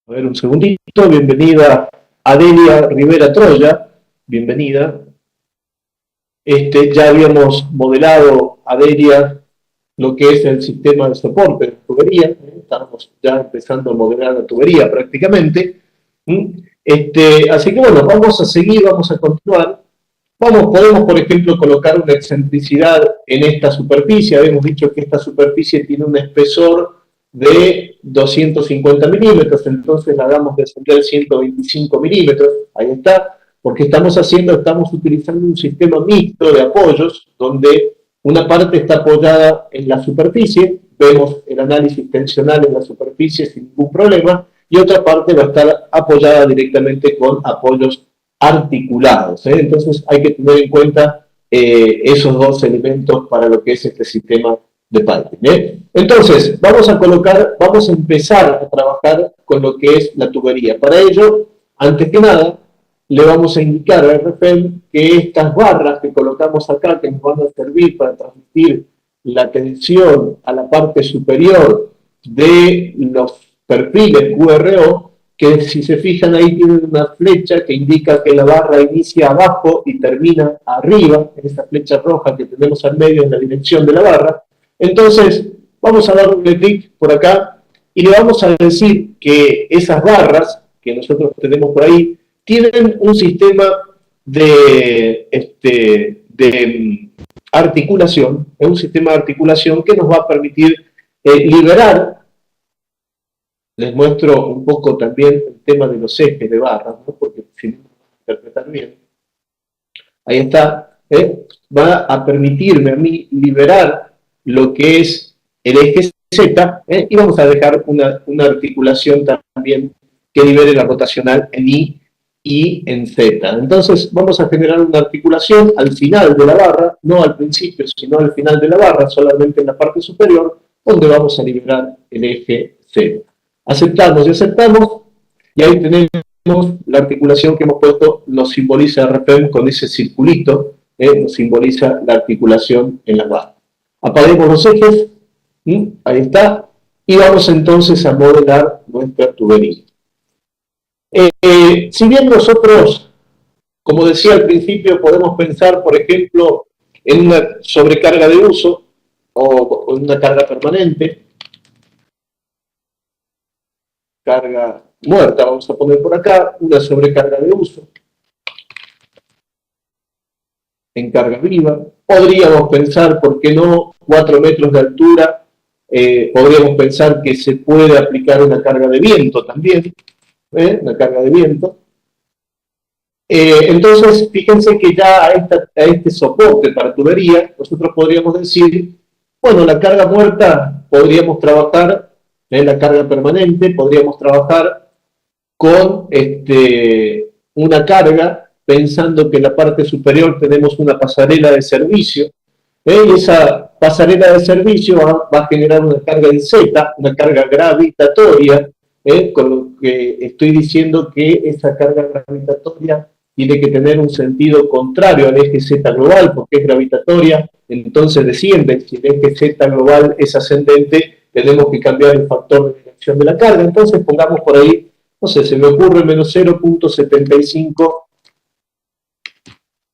A ver, un segundito. Bienvenida Adelia Rivera Troya. Bienvenida. Ya habíamos modelado, Adelia, lo que es el sistema de soporte de la tubería. Estamos ya empezando a modelar la tubería prácticamente. Así que bueno, vamos a seguir, vamos a continuar. Podemos, por ejemplo, colocar una excentricidad en esta superficie. Habíamos dicho que esta superficie tiene un espesor de 250 milímetros, entonces la damos descender 125 milímetros, ahí está, porque estamos utilizando un sistema mixto de apoyos, donde una parte está apoyada en la superficie, vemos el análisis tensional en la superficie sin ningún problema, y otra parte va a estar apoyada directamente con apoyos articulados. Entonces hay que tener en cuenta esos dos elementos para lo que es este sistema de piping. Entonces, vamos a empezar a trabajar con lo que es la tubería. Para ello, antes que nada, le vamos a indicar a RFEM que estas barras que colocamos acá, que nos van a servir para transmitir la tensión a la parte superior de los perfiles QRO, que si se fijan ahí tienen una flecha que indica que la barra inicia abajo y termina arriba, en esa flecha roja que tenemos al medio en la dirección de la barra. Entonces, vamos a darle clic por acá y le vamos a decir que esas barras que nosotros tenemos por ahí tienen un sistema de articulación, es un sistema de articulación que nos va a permitir liberar. Les muestro un poco también el tema de los ejes de barras, ¿no? Porque si no interpretar bien, ahí está, va a permitirme a mí liberar lo que es el eje Z, y vamos a dejar una articulación también que libere la rotacional en I y en Z. Entonces vamos a generar una articulación al final de la barra, no al principio, sino al final de la barra, solamente en la parte superior, donde vamos a liberar el eje Z. Aceptamos y aceptamos, y ahí tenemos la articulación que hemos puesto, nos simboliza RFEM con ese circulito, nos simboliza la articulación en la barra. Apaguemos los ejes, ahí está, y vamos entonces a modelar nuestra tubería. Si bien nosotros, como decía al principio, podemos pensar, por ejemplo, en una sobrecarga de uso o en una carga permanente, carga muerta, vamos a poner por acá, una sobrecarga de uso, en carga viva. Podríamos pensar, ¿por qué no? 4 metros de altura, podríamos pensar que se puede aplicar una carga de viento también, una carga de viento. Entonces, fíjense que ya a este soporte para tubería, nosotros podríamos decir, bueno, la carga muerta podríamos trabajar, la carga permanente, podríamos trabajar con una carga, pensando que en la parte superior tenemos una pasarela de servicio, y esa pasarela de servicio va a generar una carga en Z, una carga gravitatoria, con lo que estoy diciendo que esa carga gravitatoria tiene que tener un sentido contrario al eje Z global, porque es gravitatoria, entonces desciende. Si el eje Z global es ascendente, tenemos que cambiar el factor de dirección de la carga. Entonces pongamos por ahí, no sé, se me ocurre menos 0.75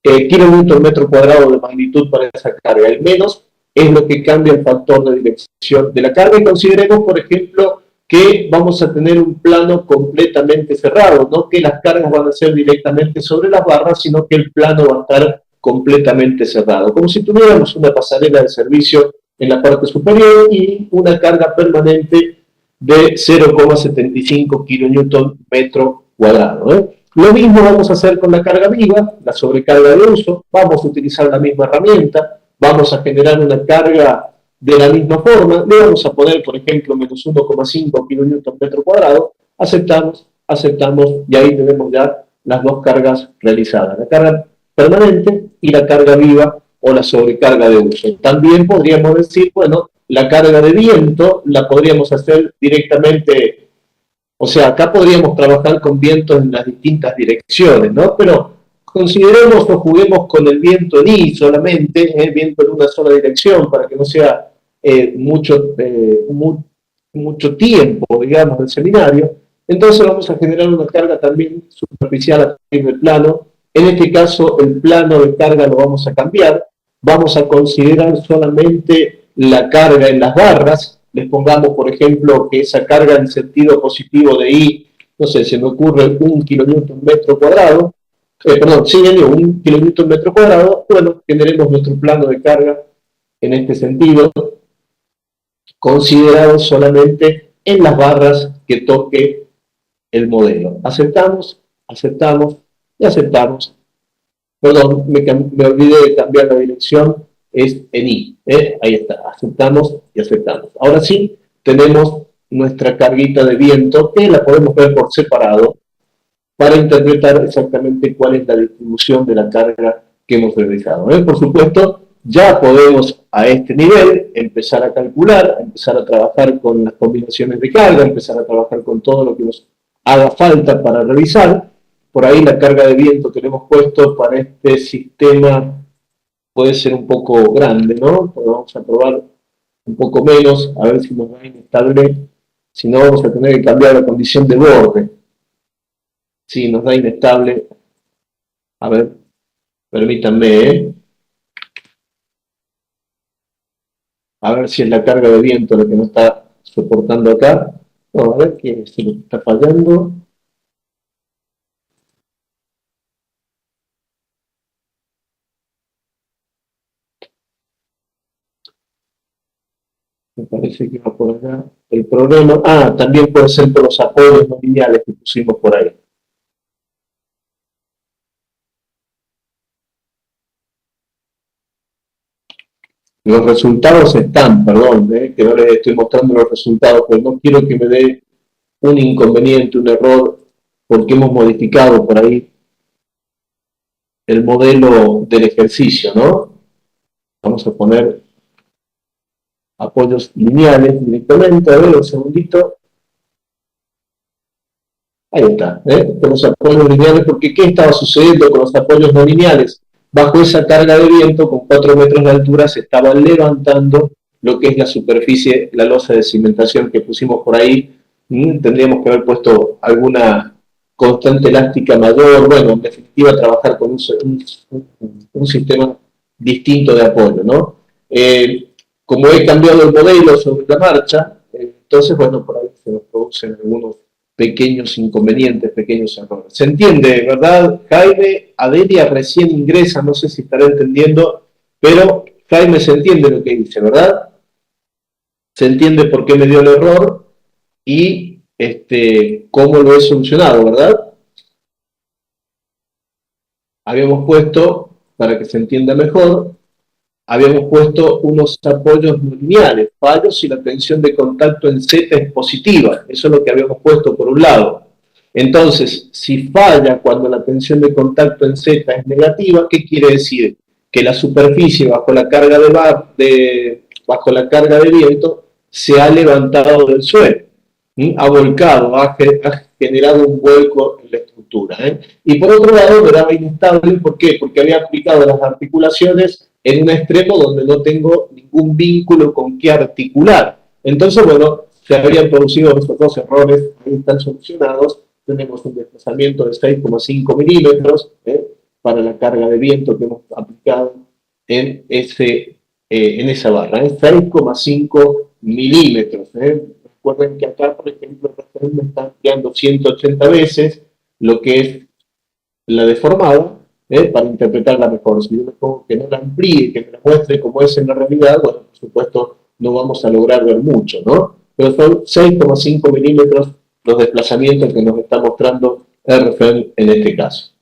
kilonewton metro cuadrado de magnitud para esa carga. El menos es lo que cambia el factor de dirección de la carga. Y consideremos, por ejemplo, que vamos a tener un plano completamente cerrado, no que las cargas van a ser directamente sobre las barras, sino que el plano va a estar completamente cerrado, como si tuviéramos una pasarela de servicio en la parte superior y una carga permanente de 0,75 kilonewton metro cuadrado. Lo mismo vamos a hacer con la carga viva, la sobrecarga de uso. Vamos a utilizar la misma herramienta, vamos a generar una carga de la misma forma, le vamos a poner, por ejemplo, menos 1,5 kilonewton metro cuadrado, aceptamos, y ahí tenemos ya las dos cargas realizadas, la carga permanente y la carga viva o la sobrecarga de uso. También podríamos decir, bueno, la carga de viento la podríamos hacer directamente, o sea, acá podríamos trabajar con viento en las distintas direcciones, ¿no? Pero consideremos o juguemos con el viento en I solamente, viento en una sola dirección, para que no sea mucho tiempo, digamos, del seminario. entonces vamos a generar una carga también superficial a partir del plano. En este caso, el plano de carga lo vamos a cambiar, vamos a considerar solamente la carga en las barras, les pongamos, por ejemplo, que esa carga en sentido positivo de I, no sé, se me ocurre 1 kilonewton metro cuadrado, perdón, sí, 1 kilonewton metro cuadrado, bueno, generemos nuestro plano de carga en este sentido, considerado solamente en las barras que toque el modelo. Aceptamos, aceptamos y aceptamos. Perdón, me olvidé de cambiar la dirección, es en I. Ahí está, aceptamos y aceptamos. Ahora sí, tenemos nuestra carguita de viento, que la podemos ver por separado, para interpretar exactamente cuál es la distribución de la carga que hemos realizado. Por supuesto, ya podemos a este nivel empezar a calcular, empezar a trabajar con las combinaciones de carga, empezar a trabajar con todo lo que nos haga falta para revisar. Por ahí la carga de viento que le hemos puesto para este sistema puede ser un poco grande, ¿no? Pero vamos a probar un poco menos, a ver si nos da inestable. Si no, vamos a tener que cambiar la condición de borde. Si nos da inestable, a ver, permítanme, a ver si es la carga de viento la que nos está soportando acá. No, a ver qué si nos está fallando. Me parece que va por acá. El problema, también puede ser por los apoyos no lineales que pusimos por ahí. Los resultados están, perdón, que no les estoy mostrando los resultados, pero no quiero que me dé un inconveniente, un error, porque hemos modificado por ahí el modelo del ejercicio, ¿no? Vamos a poner apoyos lineales directamente, a ver, un segundito. Ahí está, con los apoyos lineales, porque ¿qué estaba sucediendo con los apoyos no lineales? Bajo esa carga de viento, con 4 metros de altura, se estaba levantando lo que es la superficie, la losa de cimentación que pusimos por ahí. Tendríamos que haber puesto alguna constante elástica mayor, bueno, en definitiva trabajar con un sistema distinto de apoyo, ¿no? Como he cambiado el modelo sobre la marcha, entonces, bueno, por ahí se nos producen algunos pequeños inconvenientes, pequeños errores. ¿Se entiende, verdad, Jaime? Adelia recién ingresa, no sé si estará entendiendo, pero Jaime se entiende lo que dice, ¿verdad? Se entiende por qué me dio el error y cómo lo he solucionado, ¿verdad? Habíamos puesto, para que se entienda mejor, habíamos puesto unos apoyos no lineales, fallos si la tensión de contacto en Z es positiva. Eso es lo que habíamos puesto por un lado. Entonces, si falla cuando la tensión de contacto en Z es negativa, ¿qué quiere decir? Que la superficie bajo la carga bajo la carga de viento se ha levantado del suelo, ha volcado, ha generado un vuelco en la estructura. Y por otro lado, me daba inestable, ¿por qué? Porque había aplicado las articulaciones en un extremo donde no tengo ningún vínculo con qué articular. Entonces, bueno, se habrían producido esos dos errores, ahí están solucionados. Tenemos un desplazamiento de 6,5 milímetros para la carga de viento que hemos aplicado en esa barra, 6,5 milímetros. Recuerden que acá, por ejemplo, el me está ampliando 180 veces lo que es la deformada, para interpretarla mejor. Si yo me pongo que no la amplíe, que me la muestre como es en la realidad, bueno, por supuesto, no vamos a lograr ver mucho, ¿no? Pero son 6,5 milímetros los desplazamientos que nos está mostrando RFM en este caso.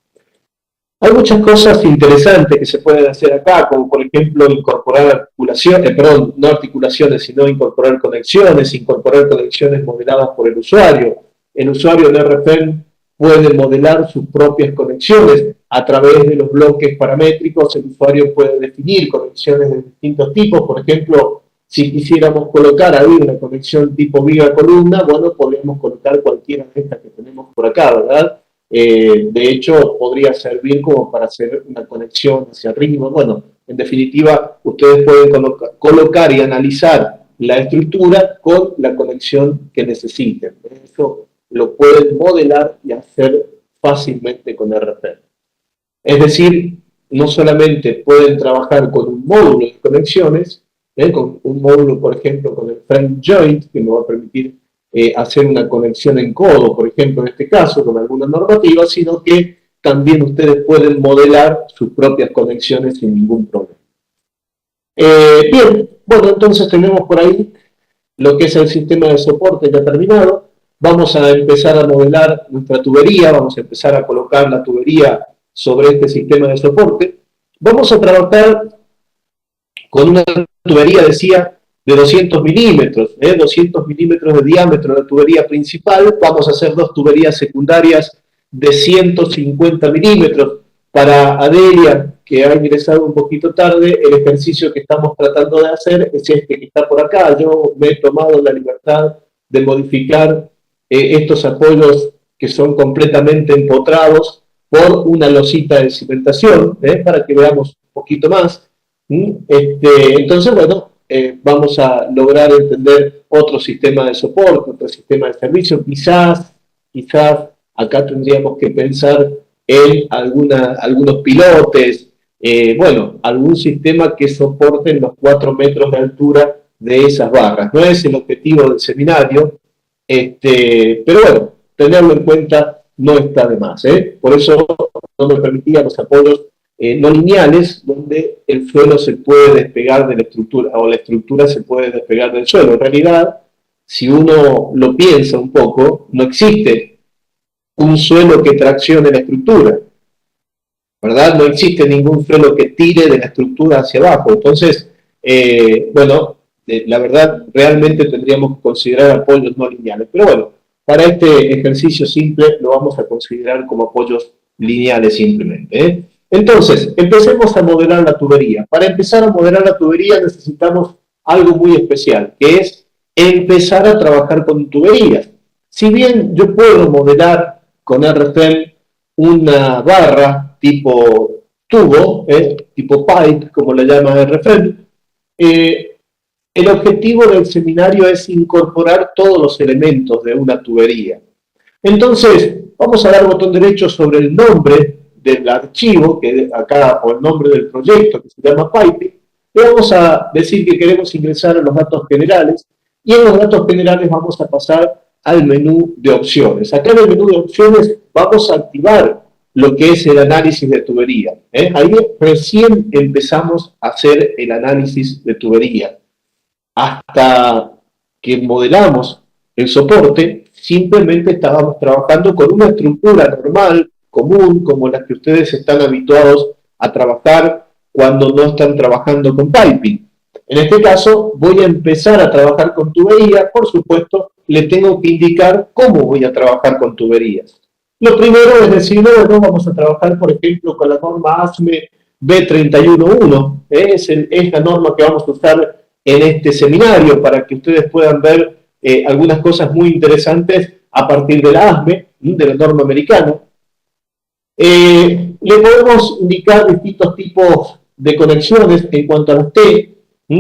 Hay muchas cosas interesantes que se pueden hacer acá, como por ejemplo incorporar articulaciones, perdón, no articulaciones, sino incorporar conexiones modeladas por el usuario. El usuario de RFM puede modelar sus propias conexiones a través de los bloques paramétricos. El usuario puede definir conexiones de distintos tipos. Por ejemplo, si quisiéramos colocar ahí una conexión tipo viga-columna, bueno, podríamos colocar cualquiera de estas que tenemos por acá, ¿verdad? De hecho, podría servir como para hacer una conexión hacia arriba. Bueno, en definitiva, ustedes pueden colocar y analizar la estructura con la conexión que necesiten. Eso lo pueden modelar y hacer fácilmente con RFEM. Es decir, no solamente pueden trabajar con un módulo de conexiones, con un módulo, por ejemplo, con el frame joint, que me va a permitir hacer una conexión en codo, por ejemplo, en este caso, con alguna normativa, sino que también ustedes pueden modelar sus propias conexiones sin ningún problema. Bien, bueno, entonces tenemos por ahí lo que es el sistema de soporte ya terminado. Vamos a empezar a modelar nuestra tubería, vamos a empezar a colocar la tubería sobre este sistema de soporte. Vamos a trabajar con una tubería, decía, de 200 milímetros, 200 milímetros de diámetro de la tubería principal. Vamos a hacer dos tuberías secundarias de 150 milímetros. Para Adelia, que ha ingresado un poquito tarde, el ejercicio que estamos tratando de hacer es este que está por acá. Yo me he tomado la libertad de modificar estos apoyos que son completamente empotrados por una losita de cimentación, para que veamos un poquito más. Entonces, bueno, vamos a lograr entender otro sistema de soporte, otro sistema de servicio. Quizás acá tendríamos que pensar en algunos pilotes, bueno, algún sistema que soporte los 4 metros de altura de esas barras. No es el objetivo del seminario, pero bueno, tenerlo en cuenta no está de más. Por eso no me permitía los apoyos no lineales, donde el suelo se puede despegar de la estructura, o la estructura se puede despegar del suelo. En realidad, si uno lo piensa un poco, no existe un suelo que traccione la estructura, ¿verdad? No existe ningún suelo que tire de la estructura hacia abajo. Entonces, bueno, la verdad, realmente tendríamos que considerar apoyos no lineales. Pero bueno, para este ejercicio simple lo vamos a considerar como apoyos lineales simplemente. Entonces, empecemos a modelar la tubería. Para empezar a modelar la tubería necesitamos algo muy especial, que es empezar a trabajar con tuberías. Si bien yo puedo modelar con RFEM una barra tipo tubo, tipo pipe, como la llama RFEM, el objetivo del seminario es incorporar todos los elementos de una tubería. Entonces, vamos a dar botón derecho sobre el nombre del archivo, que acá, o el nombre del proyecto, que se llama Piping, y vamos a decir que queremos ingresar a los datos generales, y en los datos generales vamos a pasar al menú de opciones. Acá en el menú de opciones vamos a activar lo que es el análisis de tubería. Ahí recién empezamos a hacer el análisis de tubería. Hasta que modelamos el soporte, simplemente estábamos trabajando con una estructura normal, común, como la que ustedes están habituados a trabajar cuando no están trabajando con piping. En este caso, voy a empezar a trabajar con tubería. Por supuesto, le tengo que indicar cómo voy a trabajar con tuberías. Lo primero es decir, bueno, vamos a trabajar, por ejemplo, con la norma ASME B311. Es la norma que vamos a usar en este seminario para que ustedes puedan ver algunas cosas muy interesantes a partir de la ASME, de la norma americana. Le podemos indicar distintos tipos de conexiones en cuanto a las T.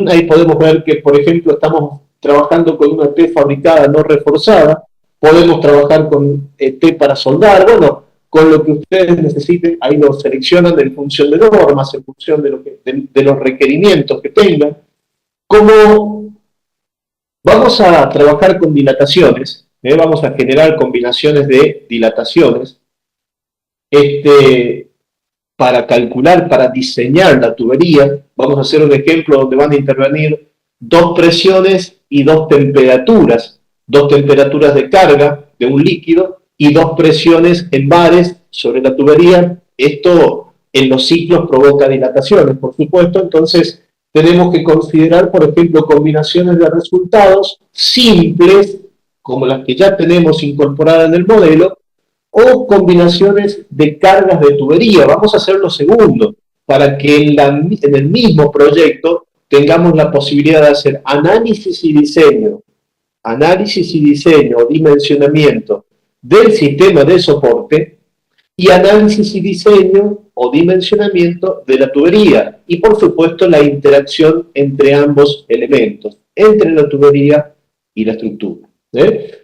Ahí podemos ver que, por ejemplo, estamos trabajando con una T fabricada no reforzada. Podemos trabajar con T para soldar. Bueno, con lo que ustedes necesiten, ahí lo seleccionan en función de normas, en función de los requerimientos que tengan. Como vamos a trabajar con dilataciones, vamos a generar combinaciones de dilataciones, para calcular, para diseñar la tubería, vamos a hacer un ejemplo donde van a intervenir dos presiones y dos temperaturas de carga de un líquido y dos presiones en bares sobre la tubería. Esto en los ciclos provoca dilataciones, por supuesto. Entonces tenemos que considerar, por ejemplo, combinaciones de resultados simples, como las que ya tenemos incorporadas en el modelo, o combinaciones de cargas de tubería. Vamos a hacer lo segundo, para que en el mismo proyecto tengamos la posibilidad de hacer análisis y diseño, dimensionamiento del sistema de soporte, y análisis y diseño o dimensionamiento de la tubería, y por supuesto la interacción entre ambos elementos, entre la tubería y la estructura.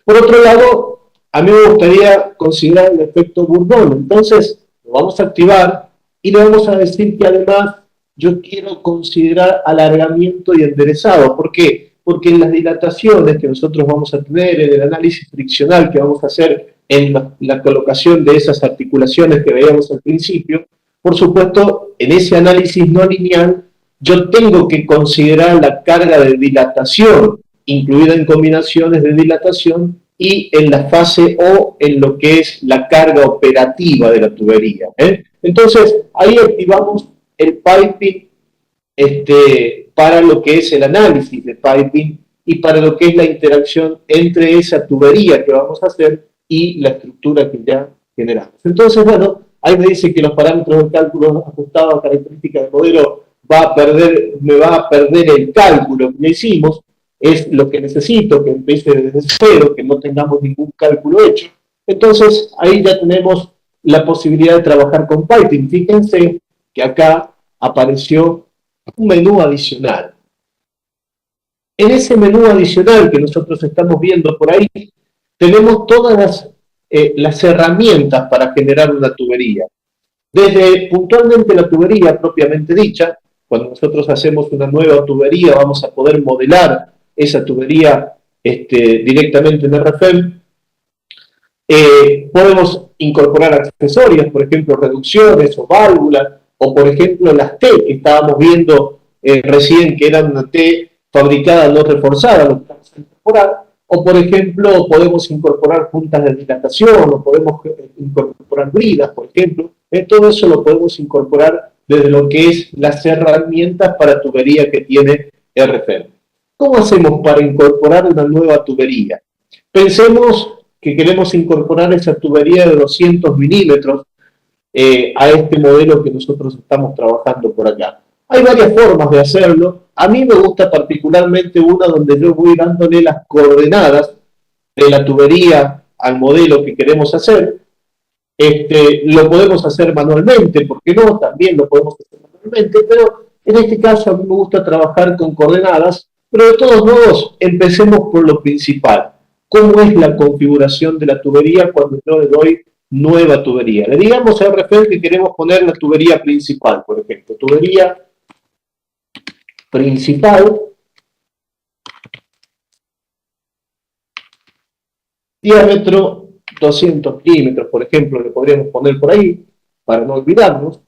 Por otro lado, a mí me gustaría considerar el efecto Bourdon. Entonces, lo vamos a activar y le vamos a decir que además yo quiero considerar alargamiento y enderezado. ¿Por qué? Porque en las dilataciones que nosotros vamos a tener, en el análisis friccional que vamos a hacer en la colocación de esas articulaciones que veíamos al principio, por supuesto, en ese análisis no lineal, yo tengo que considerar la carga de dilatación, incluida en combinaciones de dilatación, y en la fase O, en lo que es la carga operativa de la tubería. Entonces, ahí activamos el piping para lo que es el análisis de piping y para lo que es la interacción entre esa tubería que vamos a hacer y la estructura que ya generamos. Entonces, bueno, ahí me dice que los parámetros del cálculo ajustados a características del modelo me va a perder el cálculo que ya hicimos, es lo que necesito, que empiece desde cero, que no tengamos ningún cálculo hecho. Entonces, ahí ya tenemos la posibilidad de trabajar con piping. Fíjense que acá apareció un menú adicional. En ese menú adicional que nosotros estamos viendo por ahí, tenemos todas las herramientas para generar una tubería. Desde puntualmente la tubería propiamente dicha, cuando nosotros hacemos una nueva tubería, vamos a poder modelar esa tubería directamente en RFEM. Podemos incorporar accesorios, por ejemplo, reducciones o válvulas, o por ejemplo las T que estábamos viendo recién, que eran una T fabricada no reforzada, lo que vamos a incorporar, o por ejemplo podemos incorporar puntas de dilatación, o podemos incorporar bridas, por ejemplo. Todo eso lo podemos incorporar desde lo que es las herramientas para tubería que tiene RFEM. ¿Cómo hacemos para incorporar una nueva tubería? Pensemos que queremos incorporar esa tubería de 200 milímetros a este modelo que nosotros estamos trabajando por acá. Hay varias formas de hacerlo. A mí me gusta particularmente una donde yo voy dándole las coordenadas de la tubería al modelo que queremos hacer. Lo podemos hacer manualmente, ¿por qué no? También lo podemos hacer manualmente, pero en este caso a mí me gusta trabajar con coordenadas, pero de todos modos empecemos por lo principal. ¿Cómo es la configuración de la tubería cuando yo le doy nueva tubería? Le digamos a RFEM que queremos poner la tubería principal, por ejemplo. Tubería principal, diámetro 200 milímetros, por ejemplo, le podríamos poner por ahí, para no olvidarnos.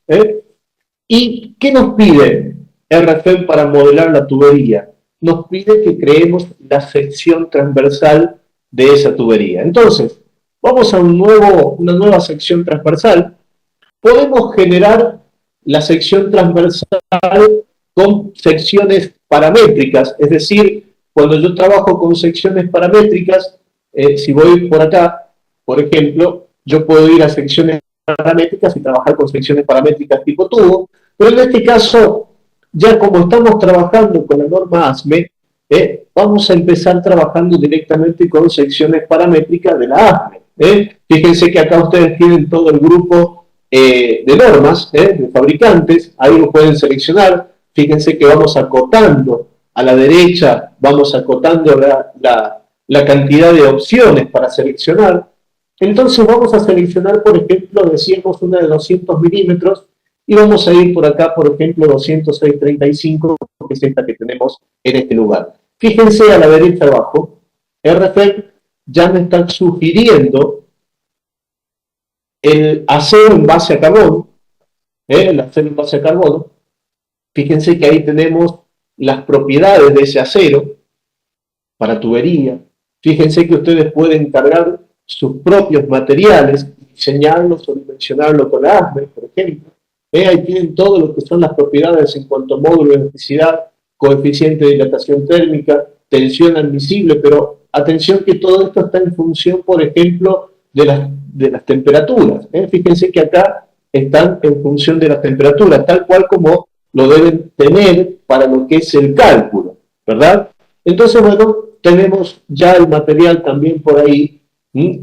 ¿Y qué nos pide RFEM para modelar la tubería? Nos pide que creemos la sección transversal de esa tubería. Entonces, vamos a una nueva sección transversal. Podemos generar la sección transversal con secciones paramétricas, es decir, cuando yo trabajo con secciones paramétricas, si voy por acá, por ejemplo, yo puedo ir a secciones paramétricas y trabajar con secciones paramétricas tipo tubo, pero en este caso, ya como estamos trabajando con la norma ASME, vamos a empezar trabajando directamente con secciones paramétricas de la ASME. Fíjense que acá ustedes tienen todo el grupo de normas, de fabricantes, ahí lo pueden seleccionar. Fíjense que vamos acotando a la derecha, vamos acotando la cantidad de opciones para seleccionar. Entonces vamos a seleccionar, por ejemplo, decíamos una de 200 milímetros, y vamos a ir por acá, por ejemplo, 206.35, que es esta que tenemos en este lugar. Fíjense a la derecha abajo, RFEM ya me está sugiriendo el acero en base a carbono, el acero en base a carbono. Fíjense que ahí tenemos las propiedades de ese acero para tubería. Fíjense que ustedes pueden cargar sus propios materiales, diseñarlos o dimensionarlos con la ASME, por ejemplo. Ahí tienen todo lo que son las propiedades en cuanto a módulo de elasticidad, coeficiente de dilatación térmica, tensión admisible, pero atención que todo esto está en función, por ejemplo, de las temperaturas. Fíjense que acá están en función de las temperaturas, tal cual como lo deben tener para lo que es el cálculo, ¿verdad? Entonces, bueno, tenemos ya el material también por ahí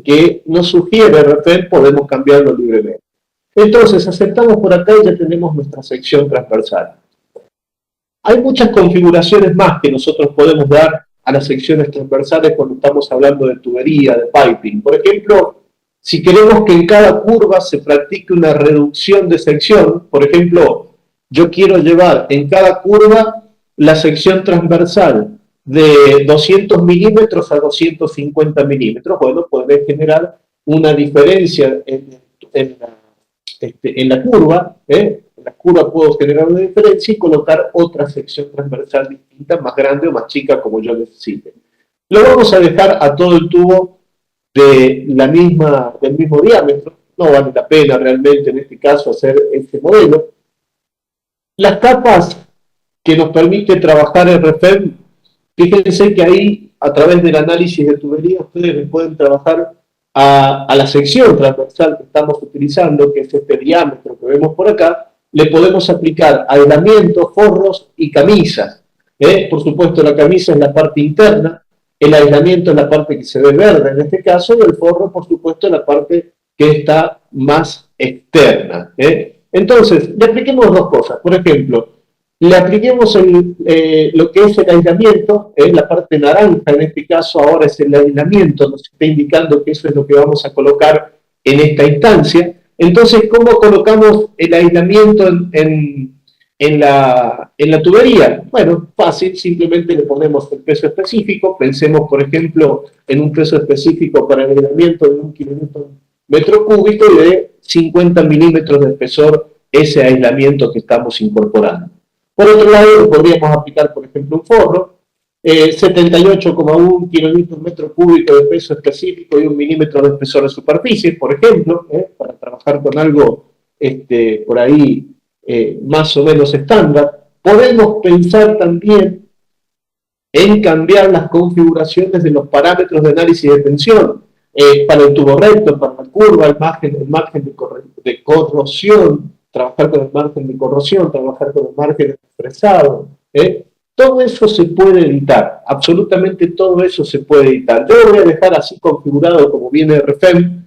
que nos sugiere RFEM, podemos cambiarlo libremente. Entonces, aceptamos por acá y ya tenemos nuestra sección transversal. Hay muchas configuraciones más que nosotros podemos dar a las secciones transversales cuando estamos hablando de tubería, de piping. Por ejemplo, si queremos que en cada curva se practique una reducción de sección, por ejemplo, yo quiero llevar en cada curva la sección transversal de 200 milímetros a 250 milímetros, bueno, podré generar una diferencia en la curva, en la curva puedo generar una diferencia y colocar otra sección transversal distinta, más grande o más chica como yo necesite. Lo vamos a dejar a todo el tubo del mismo diámetro, no vale la pena realmente en este caso hacer este modelo. Las capas que nos permite trabajar el RFEM, fíjense que ahí a través del análisis de tubería ustedes pueden trabajar a la sección transversal que estamos utilizando, que es este diámetro que vemos por acá, le podemos aplicar aislamientos, forros y camisas. Por supuesto, la camisa es la parte interna, el aislamiento es la parte que se ve verde en este caso, y el forro, por supuesto, es la parte que está más externa. Entonces, le apliquemos dos cosas. Por ejemplo, le apliquemos lo que es el aislamiento, la parte naranja en este caso ahora es el aislamiento, nos está indicando que eso es lo que vamos a colocar en esta instancia. Entonces, ¿cómo colocamos el aislamiento en la tubería? Bueno, fácil, simplemente le ponemos el peso específico, pensemos por ejemplo en un peso específico para el aislamiento de 1 kilómetro cúbico y de 50 milímetros de espesor ese aislamiento que estamos incorporando. Por otro lado, podríamos aplicar, por ejemplo, un forro, 78,1 kilómetro cúbico de peso específico y 1 milímetro de espesor de superficie, por ejemplo, para trabajar con algo por ahí más o menos estándar. Podemos pensar también en cambiar las configuraciones de los parámetros de análisis de tensión, para el tubo recto, para la curva, el margen de corrosión, trabajar con el margen de corrosión, trabajar con el margen de fresado. Todo eso se puede editar, absolutamente todo eso se puede editar. Yo lo voy a dejar así configurado como viene RFEM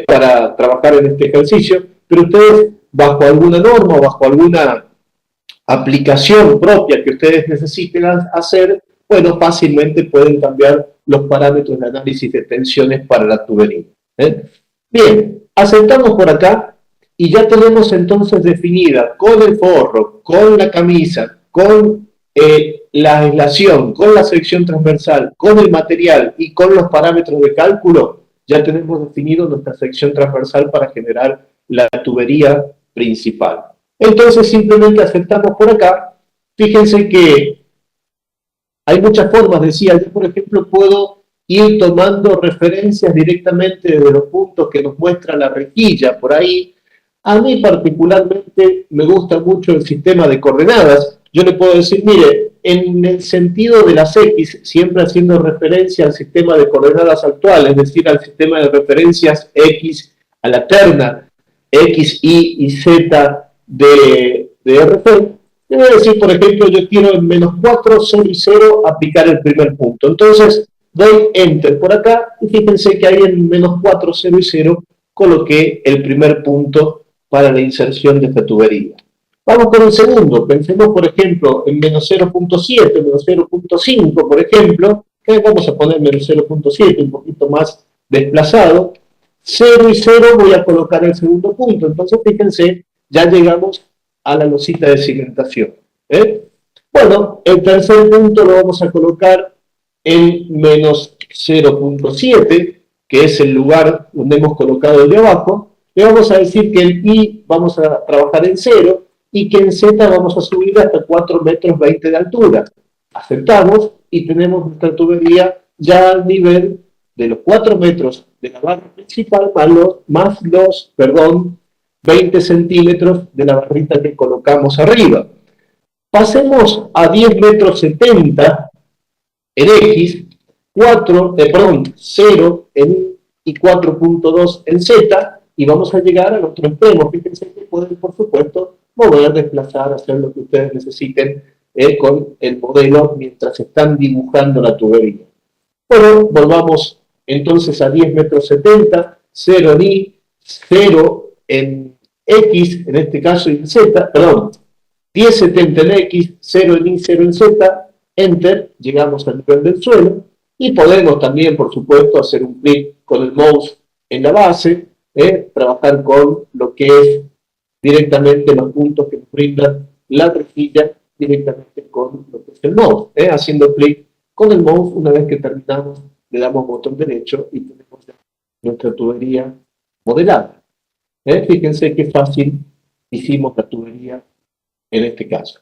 para trabajar en este ejercicio, pero ustedes, bajo alguna norma o bajo alguna aplicación propia que ustedes necesiten hacer, bueno, fácilmente pueden cambiar los parámetros de análisis de tensiones para la tubería. Bien, aceptamos por acá y ya tenemos entonces definida con el forro, con la camisa, con la aislación, con la sección transversal, con el material y con los parámetros de cálculo, ya tenemos definido nuestra sección transversal para generar la tubería principal. Entonces simplemente aceptamos por acá. Fíjense que hay muchas formas, decía, yo por ejemplo puedo ir tomando referencias directamente de los puntos que nos muestra la rejilla por ahí. A mí particularmente me gusta mucho el sistema de coordenadas. Yo le puedo decir, mire, en el sentido de las X, siempre haciendo referencia al sistema de coordenadas actual, es decir, al sistema de referencias X a la terna, X, Y y Z de RFEM, le voy a decir, por ejemplo, yo quiero en -4, 0 y 0 aplicar el primer punto. Entonces, doy Enter por acá y fíjense que ahí en -4, 0 y 0 coloqué el primer punto para la inserción de esta tubería. Vamos con el segundo. Pensemos, por ejemplo, en -0.7, -0.5, por ejemplo, que vamos a poner -0.7, un poquito más desplazado. 0 y 0 voy a colocar el segundo punto. Entonces, fíjense, ya llegamos a la losita de cimentación. Bueno, el tercer punto lo vamos a colocar en -0.7, que es el lugar donde hemos colocado el de abajo. Le vamos a decir que el I vamos a trabajar en 0 y que en Z vamos a subir hasta 4,20 metros de altura. Aceptamos y tenemos nuestra tubería ya al nivel de los 4 metros de la barra principal más los 20 centímetros de la barrita que colocamos arriba. Pasemos a 10,70 metros en X, 0 en Y y 4.2 en Z, y vamos a llegar al otro extremo. Fíjense que pueden, por supuesto, mover, desplazar, hacer lo que ustedes necesiten con el modelo mientras están dibujando la tubería. Bueno, volvamos entonces a 10,70 metros, 0 en Y, 0 en X, en este caso y en Z, 10,70 en X, 0 en Y, 0 en Z, Enter, llegamos al nivel del suelo, y podemos también, por supuesto, hacer un clic con el mouse en la base, trabajar con lo que es directamente los puntos que nos brindan la rejilla directamente con lo que es el mouse, haciendo clic con el mouse. Una vez que terminamos, le damos botón derecho y tenemos ya nuestra tubería modelada. Fíjense qué fácil hicimos la tubería en este caso.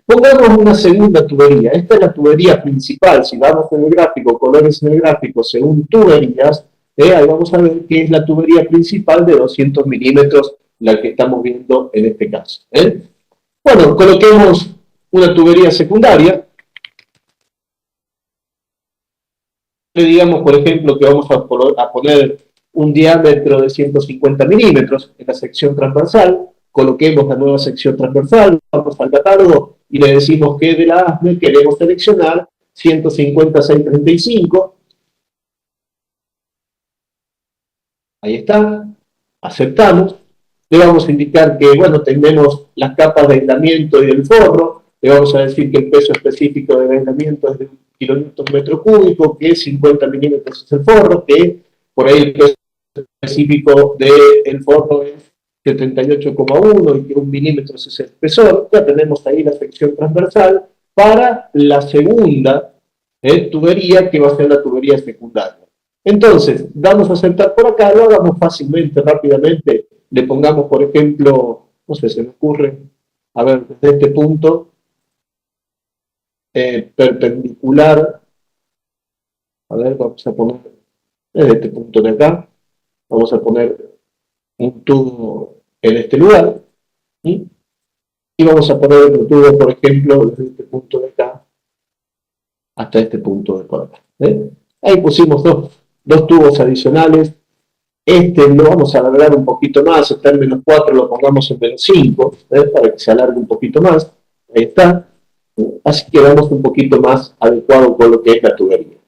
Pongamos una segunda tubería. Esta es la tubería principal. Si vamos en el gráfico, colores en el gráfico, según tuberías, ahí vamos a ver que es la tubería principal de 200 milímetros, la que estamos viendo en este caso. Bueno, coloquemos una tubería secundaria. Le digamos, por ejemplo, que vamos a poner un diámetro de 150 milímetros en la sección transversal. Coloquemos la nueva sección transversal, vamos al catálogo y le decimos que de la ASME queremos seleccionar 150/635. Ahí está, aceptamos. Le vamos a indicar que, bueno, tenemos las capas de aislamiento y del forro. Le vamos a decir que el peso específico del aislamiento es de 1 kilonewton metro cúbico, que 50 milímetros es el forro, que por ahí el peso específico del forro es 78,1 y que 1 milímetro es el espesor. Ya tenemos ahí la sección transversal para la segunda tubería, que va a ser la tubería secundaria. Entonces, damos a aceptar por acá, lo hagamos fácilmente, rápidamente. Le pongamos, por ejemplo, no sé, se me ocurre, a ver, desde este punto, perpendicular, a ver, vamos a poner, desde este punto de acá, vamos a poner un tubo en este lugar, ¿sí? Y vamos a poner otro tubo, por ejemplo, desde este punto de acá hasta este punto de por acá. Ahí pusimos dos tubos adicionales. Este lo vamos a alargar un poquito más, está en -4, lo pongamos en -5, para que se alargue un poquito más. Ahí está. Así quedamos un poquito más adecuado con lo que es la tubería.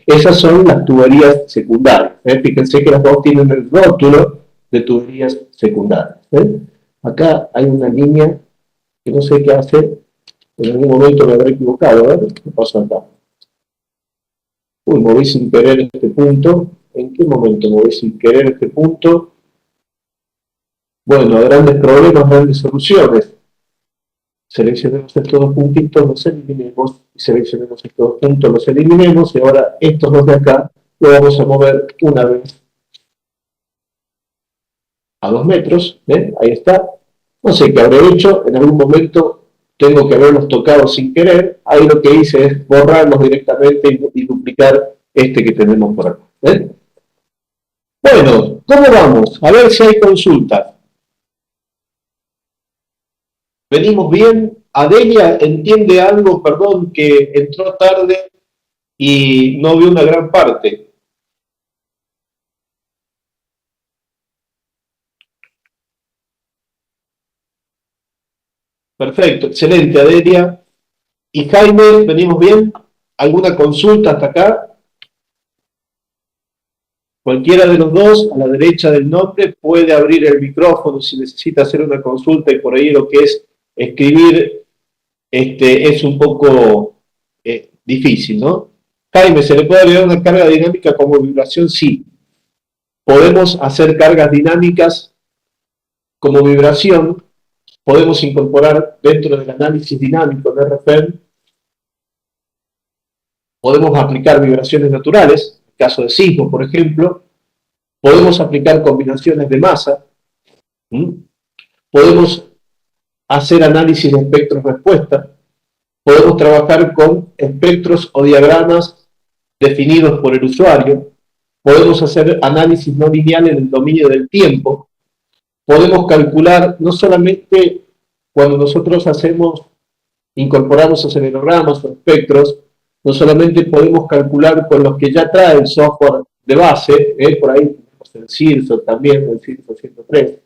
Esas son las tuberías secundarias. Fíjense que las dos tienen el rótulo de tuberías secundarias. Acá hay una línea que no sé qué hacer, en algún momento me habré equivocado. A ver, ¿qué pasó acá? Uy, moví sin querer este punto. ¿En qué momento moví sin querer este punto? Bueno, grandes problemas, grandes soluciones. Seleccionemos estos dos puntitos, los eliminemos, y seleccionemos estos dos puntos, los eliminemos, y ahora estos dos de acá lo vamos a mover una vez a 2 metros, ahí está. No sé qué habré hecho, en algún momento tengo que haberlos tocado sin querer, ahí lo que hice es borrarlos directamente y duplicar este que tenemos por acá. Bueno, ¿cómo vamos? A ver si hay consultas. ¿Venimos bien? Adelia entiende algo, perdón, que entró tarde y no vio una gran parte. Perfecto, excelente, Adelia. ¿Y Jaime, venimos bien? ¿Alguna consulta hasta acá? Cualquiera de los dos, a la derecha del nombre, puede abrir el micrófono si necesita hacer una consulta, y por ahí lo que es escribir es un poco difícil, ¿no? Jaime, ¿se le puede agregar una carga dinámica como vibración? Sí. Podemos hacer cargas dinámicas como vibración, podemos incorporar dentro del análisis dinámico de RFEM, podemos aplicar vibraciones naturales, en el caso de sismo, por ejemplo, podemos aplicar combinaciones de masa, podemos hacer análisis de espectros respuesta, podemos trabajar con espectros o diagramas definidos por el usuario, podemos hacer análisis no lineal en el dominio del tiempo, podemos calcular no solamente cuando nosotros incorporamos acelerogramas o espectros, no solamente podemos calcular con los que ya trae el software de base, por ahí tenemos el CIRSO también, el CIRSO 103,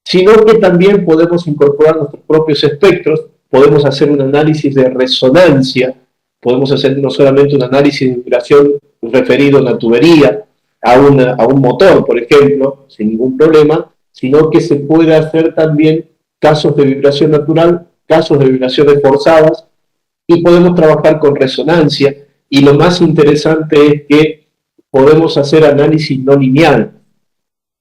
sino que también podemos incorporar nuestros propios espectros, podemos hacer un análisis de resonancia, podemos hacer no solamente un análisis de vibración referido a una tubería, a un motor, por ejemplo, sin ningún problema, sino que se puede hacer también casos de vibración natural, casos de vibraciones forzadas, y podemos trabajar con resonancia, y lo más interesante es que podemos hacer análisis no lineal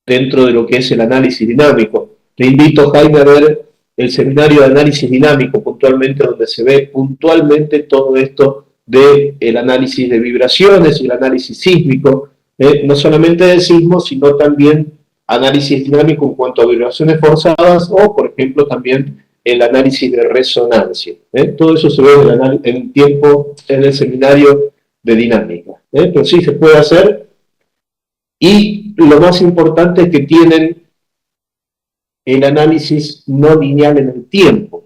dentro de lo que es el análisis dinámico. Te invito, Jaime, a ver el seminario de análisis dinámico puntualmente, donde se ve puntualmente todo esto del análisis de vibraciones y el análisis sísmico, no solamente del sismo, sino también análisis dinámico en cuanto a vibraciones forzadas o, por ejemplo, también el análisis de resonancia. Todo eso se ve en tiempo en el seminario de dinámica. Pero sí se puede hacer, y lo más importante es que tienen el análisis no lineal en el tiempo.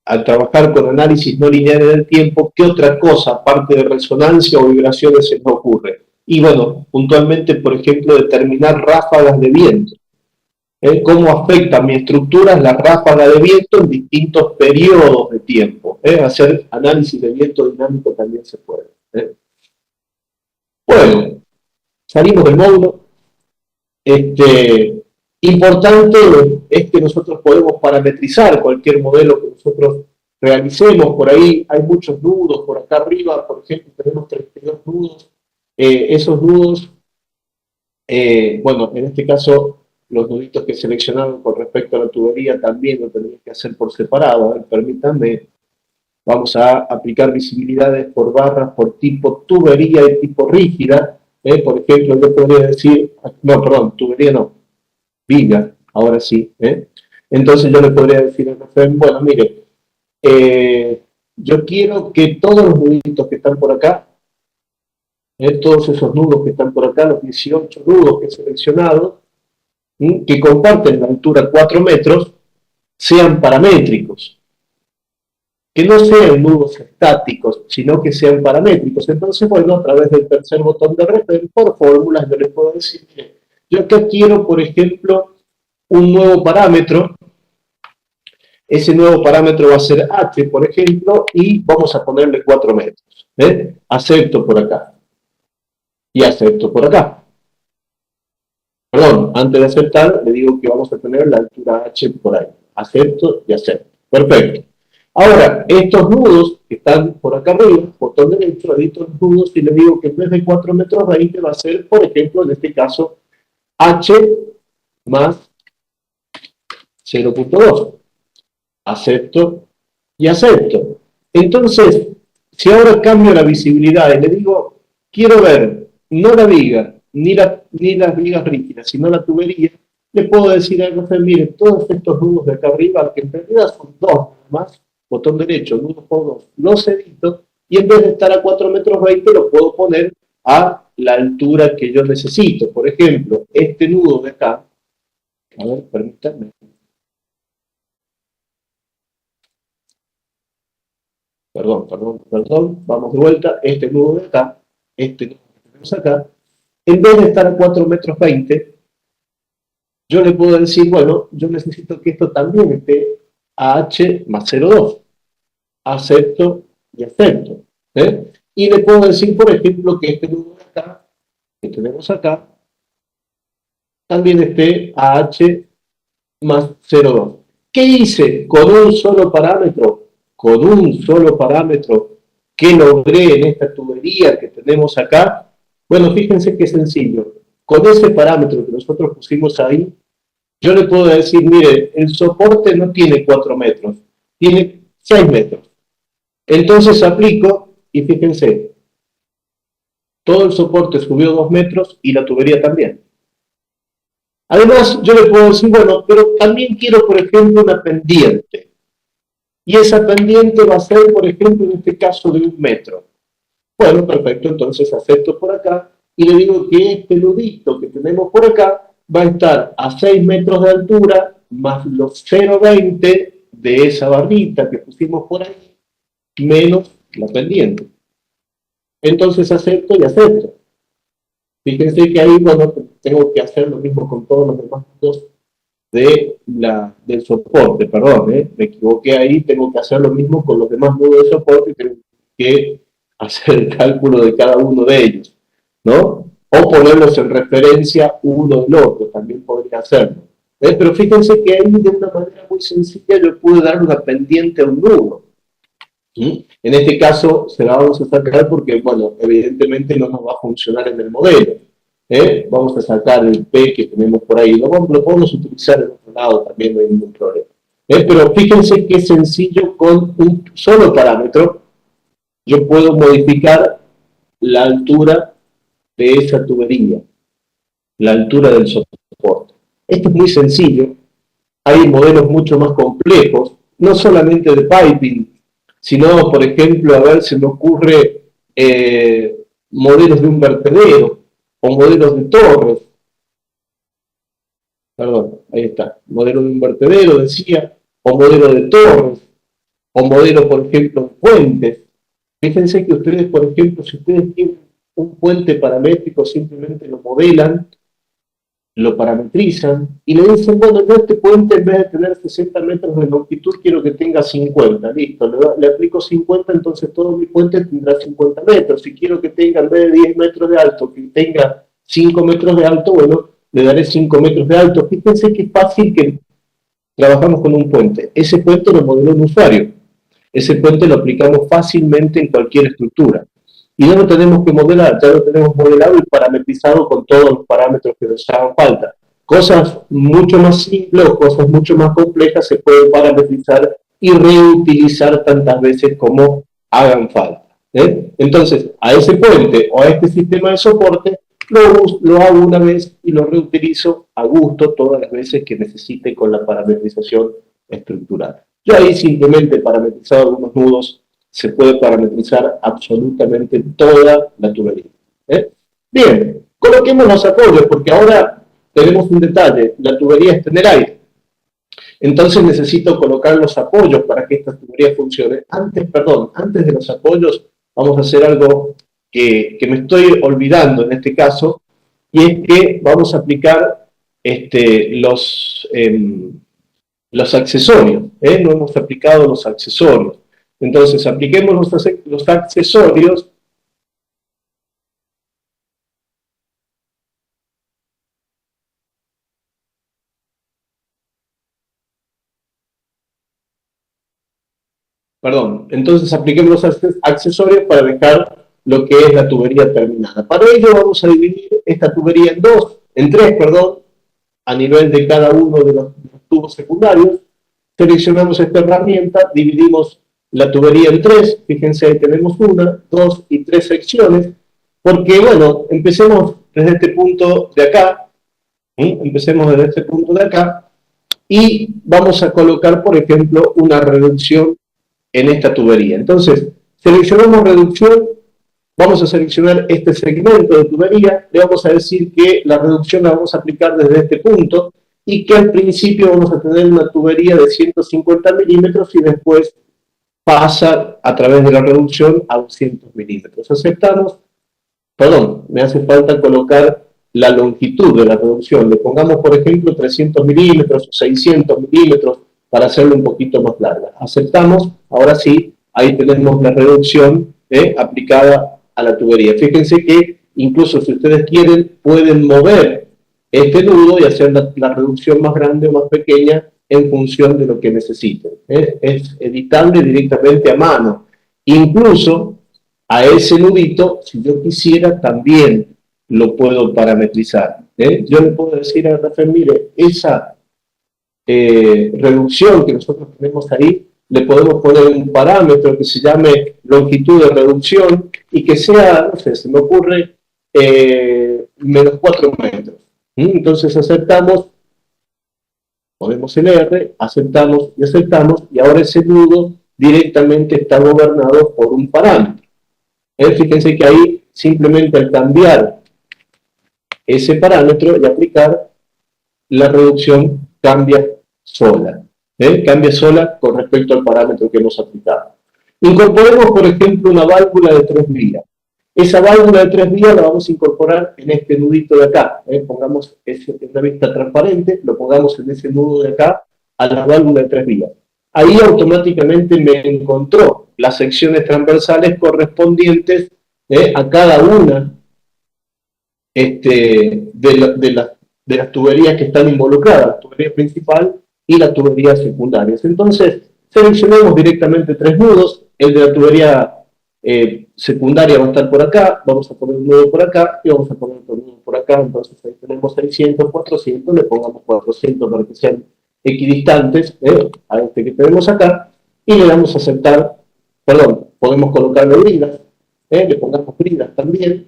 Al trabajar con análisis no lineal en el tiempo, ¿qué otra cosa, aparte de resonancia o vibraciones, se nos ocurre? Y bueno, puntualmente, por ejemplo, determinar ráfagas de viento. ¿Cómo afectan mi estructura las ráfagas de viento en distintos periodos de tiempo? Hacer análisis de viento dinámico también se puede. Bueno, salimos del módulo. Importante es que nosotros podemos parametrizar cualquier modelo que nosotros realicemos. Por ahí hay muchos nudos, por acá arriba, por ejemplo, tenemos 32 nudos. Esos nudos, bueno, en este caso, los nuditos que seleccionaron con respecto a la tubería también lo tendría que hacer por separado. A ver, permítanme, vamos a aplicar visibilidades por barras, por tipo tubería y tipo rígida. Por ejemplo, yo podría decir, no, perdón, tubería no, viga, ahora sí. Entonces yo le podría decir al RFEM, bueno, mire, yo quiero que todos los nuditos que están por acá, todos esos nudos que están por acá, los 18 nudos que he seleccionado, que comparten la altura 4 metros, sean paramétricos. Que no sean nudos estáticos, sino que sean paramétricos. Entonces, bueno, a través del tercer botón de RFEM, por fórmulas, yo les puedo decir, mire, yo acá quiero, por ejemplo, un nuevo parámetro. Ese nuevo parámetro va a ser H, por ejemplo, y vamos a ponerle 4 metros. Acepto por acá. Y acepto por acá. Perdón, antes de aceptar, le digo que vamos a tener la altura H por ahí. Acepto y acepto. Perfecto. Ahora, estos nudos que están por acá arriba, botón derecho, edito los nudos y le digo que en vez de 4 metros 20 va a ser, por ejemplo, en este caso, H más 0.2. Acepto y acepto. Entonces, si ahora cambio la visibilidad y le digo, quiero ver no la viga, ni las vigas rígidas, sino la tubería, le puedo decir al RFEM, mire, todos estos nudos de acá arriba, que en realidad son dos más, botón derecho, nudos por dos, los edito, y en vez de estar a 4 metros 20, lo puedo poner a la altura que yo necesito. Por ejemplo, este nudo de acá, a ver, permítanme. Perdón, vamos de vuelta, este nudo de acá, este nudo que tenemos acá, en vez de estar a 4 metros 20, yo le puedo decir, bueno, yo necesito que esto también esté a H más 0,2. Acepto y acepto. Y le puedo decir, por ejemplo, que este nudo de acá, que tenemos acá, también esté a H más 0,2. ¿Qué hice con un solo parámetro? Con un solo parámetro que logré en esta tubería que tenemos acá. Bueno, fíjense qué sencillo. Con ese parámetro que nosotros pusimos ahí, yo le puedo decir, mire, el soporte no tiene 4 metros, tiene 6 metros. Entonces aplico, y fíjense, todo el soporte subió 2 metros y la tubería también. Además, yo le puedo decir, bueno, pero también quiero, por ejemplo, una pendiente. Y esa pendiente va a ser, por ejemplo, en este caso de 1 metro. Bueno, perfecto, entonces acepto por acá y le digo que este nudito que tenemos por acá va a estar a 6 metros de altura más los 0,20 de esa barrita que pusimos por ahí, menos la pendiente. Entonces acepto y acepto. Fíjense que ahí, bueno, tengo que hacer lo mismo con todos los demás nudos del soporte, perdón, me equivoqué ahí, tengo que hacer lo mismo con los demás nudos de soporte, tengo que hacer el cálculo de cada uno de ellos, ¿no? O ponerlos en referencia uno del otro, también podría hacerlo. Pero fíjense que ahí de una manera muy sencilla yo pude dar una pendiente a un nudo. En este caso se la vamos a sacar porque, bueno, evidentemente no nos va a funcionar en el modelo. Vamos a sacar el P que tenemos por ahí. Lo podemos utilizar en otro lado también, no hay ningún problema. Pero fíjense qué sencillo, con un solo parámetro yo puedo modificar la altura de esa tubería, la altura del soporte. Esto es muy sencillo. Hay modelos mucho más complejos, no solamente de piping, sino, por ejemplo, a ver, se me ocurre modelos de un vertedero o modelos de torres. Perdón, ahí está. Modelo de un vertedero, decía, o modelo de torres, o modelo, por ejemplo, de puentes. Fíjense que ustedes, por ejemplo, si ustedes tienen un puente paramétrico, simplemente lo modelan, lo parametrizan y le dicen, bueno, yo este puente en vez de tener 60 metros de longitud quiero que tenga 50, listo, le aplico 50, entonces todo mi puente tendrá 50 metros. Si quiero que tenga en vez de 10 metros de alto, que tenga 5 metros de alto, bueno, le daré 5 metros de alto. Fíjense qué fácil que trabajamos con un puente. Ese puente lo modeló un usuario. Ese puente lo aplicamos fácilmente en cualquier estructura. Y ya lo tenemos que modelar, ya lo tenemos modelado y parametrizado con todos los parámetros que nos hagan falta. Cosas mucho más simples o cosas mucho más complejas se pueden parametrizar y reutilizar tantas veces como hagan falta. Entonces, a ese puente o a este sistema de soporte lo hago una vez y lo reutilizo a gusto todas las veces que necesite con la parametrización estructural. Yo ahí simplemente parametrizado algunos nudos, se puede parametrizar absolutamente toda la tubería. Bien, coloquemos los apoyos, porque ahora tenemos un detalle, la tubería está en el aire. Entonces necesito colocar los apoyos para que esta tubería funcione. Antes de los apoyos vamos a hacer algo que me estoy olvidando en este caso, y es que vamos a aplicar los accesorios. No hemos aplicado los accesorios. Entonces, apliquemos los accesorios. Perdón, entonces apliquemos los accesorios para dejar lo que es la tubería terminada. Para ello vamos a dividir esta tubería en tres, a nivel de cada uno de los tubos secundarios. Seleccionamos esta herramienta, dividimos la tubería en tres, fíjense ahí tenemos 1, 2 y 3 secciones, porque bueno, empecemos desde este punto de acá, y vamos a colocar, por ejemplo, una reducción en esta tubería. Entonces, seleccionamos reducción, vamos a seleccionar este segmento de tubería, le vamos a decir que la reducción la vamos a aplicar desde este punto, y que al principio vamos a tener una tubería de 150 milímetros y después pasa a través de la reducción a 200 milímetros. Aceptamos, me hace falta colocar la longitud de la reducción. Le pongamos, por ejemplo, 300 milímetros o 600 milímetros para hacerlo un poquito más larga. Aceptamos, ahora sí, ahí tenemos la reducción aplicada a la tubería. Fíjense que incluso si ustedes quieren, pueden mover este nudo y hacer la reducción más grande o más pequeña en función de lo que necesiten. Es editable directamente a mano. Incluso a ese nudito, si yo quisiera, también lo puedo parametrizar. Yo le puedo decir a Rafael, mire, esa reducción que nosotros tenemos ahí, le podemos poner un parámetro que se llame longitud de reducción y que sea, no sé, se me ocurre, menos 4 metros. Entonces aceptamos, ponemos el R, aceptamos, y ahora ese nudo directamente está gobernado por un parámetro. Fíjense que ahí simplemente al cambiar ese parámetro y aplicar, la reducción cambia sola. Cambia sola con respecto al parámetro que hemos aplicado. Incorporemos, por ejemplo, una válvula de 3 vías. Esa válvula de 3 vías la vamos a incorporar en este nudito de acá. Pongamos una vista transparente, lo pongamos en ese nudo de acá, a la válvula de 3 vías. Ahí automáticamente me encontró las secciones transversales correspondientes a cada una de las tuberías que están involucradas, la tubería principal y la tubería secundaria. Entonces, seleccionamos directamente 3 nudos, el de la tubería secundaria va a estar por acá, vamos a poner un nudo por acá y vamos a poner otro nudo por acá, entonces ahí tenemos 600, 400, le pongamos 400 para que sean equidistantes a este que tenemos acá, y le damos a aceptar, perdón, podemos colocarle bridas, le pongamos bridas también.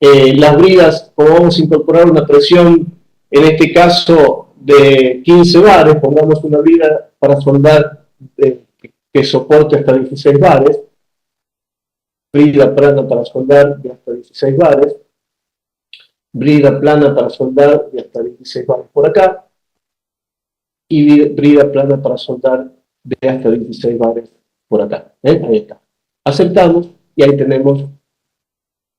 Las bridas, como vamos a incorporar una presión, en este caso de 15 bares, pongamos una brida para soldar que soporte hasta 16 bares, brida plana para soldar de hasta 16 bares, brida plana para soldar de hasta 16 bares por acá, y brida plana para soldar de hasta 16 bares por acá. Ahí está. Aceptamos y ahí tenemos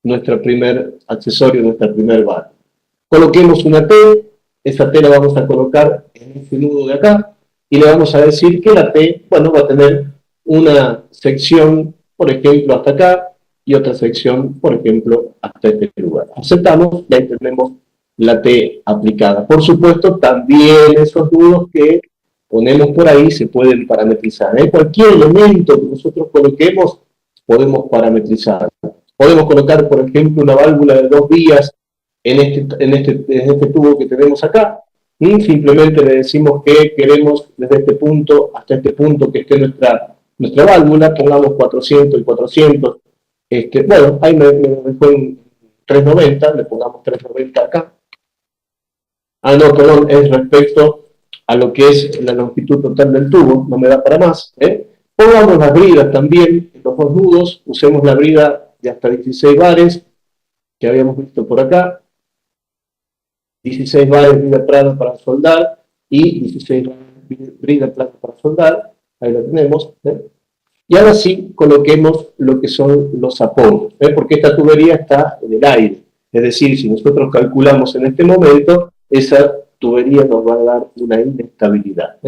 nuestro primer accesorio, nuestra primer barra. Coloquemos una T, esa T la vamos a colocar en este nudo de acá, y le vamos a decir que la T, bueno, va a tener una sección, por ejemplo, hasta acá, y otra sección, por ejemplo, hasta este lugar. Aceptamos y ahí tenemos la T aplicada. Por supuesto, también esos nudos que ponemos por ahí se pueden parametrizar. Cualquier elemento que nosotros coloquemos, podemos parametrizar. Podemos colocar, por ejemplo, una válvula de 2 vías en este tubo que tenemos acá, y simplemente le decimos que queremos desde este punto hasta este punto que esté nuestra válvula, pongamos 400 y 400, bueno, ahí me dejó en 390, le pongamos 390 acá. Ah, no, perdón, es respecto a lo que es la longitud total del tubo, no me da para más. Pongamos las bridas también, en los dos nudos, usemos la brida de hasta 16 bares, que habíamos visto por acá, 16 bares brida plana para soldar, y 16 bares brida plana para soldar, ahí lo tenemos. Y ahora sí, coloquemos lo que son los apoyos, porque esta tubería está en el aire, es decir, si nosotros calculamos en este momento, esa tubería nos va a dar una inestabilidad.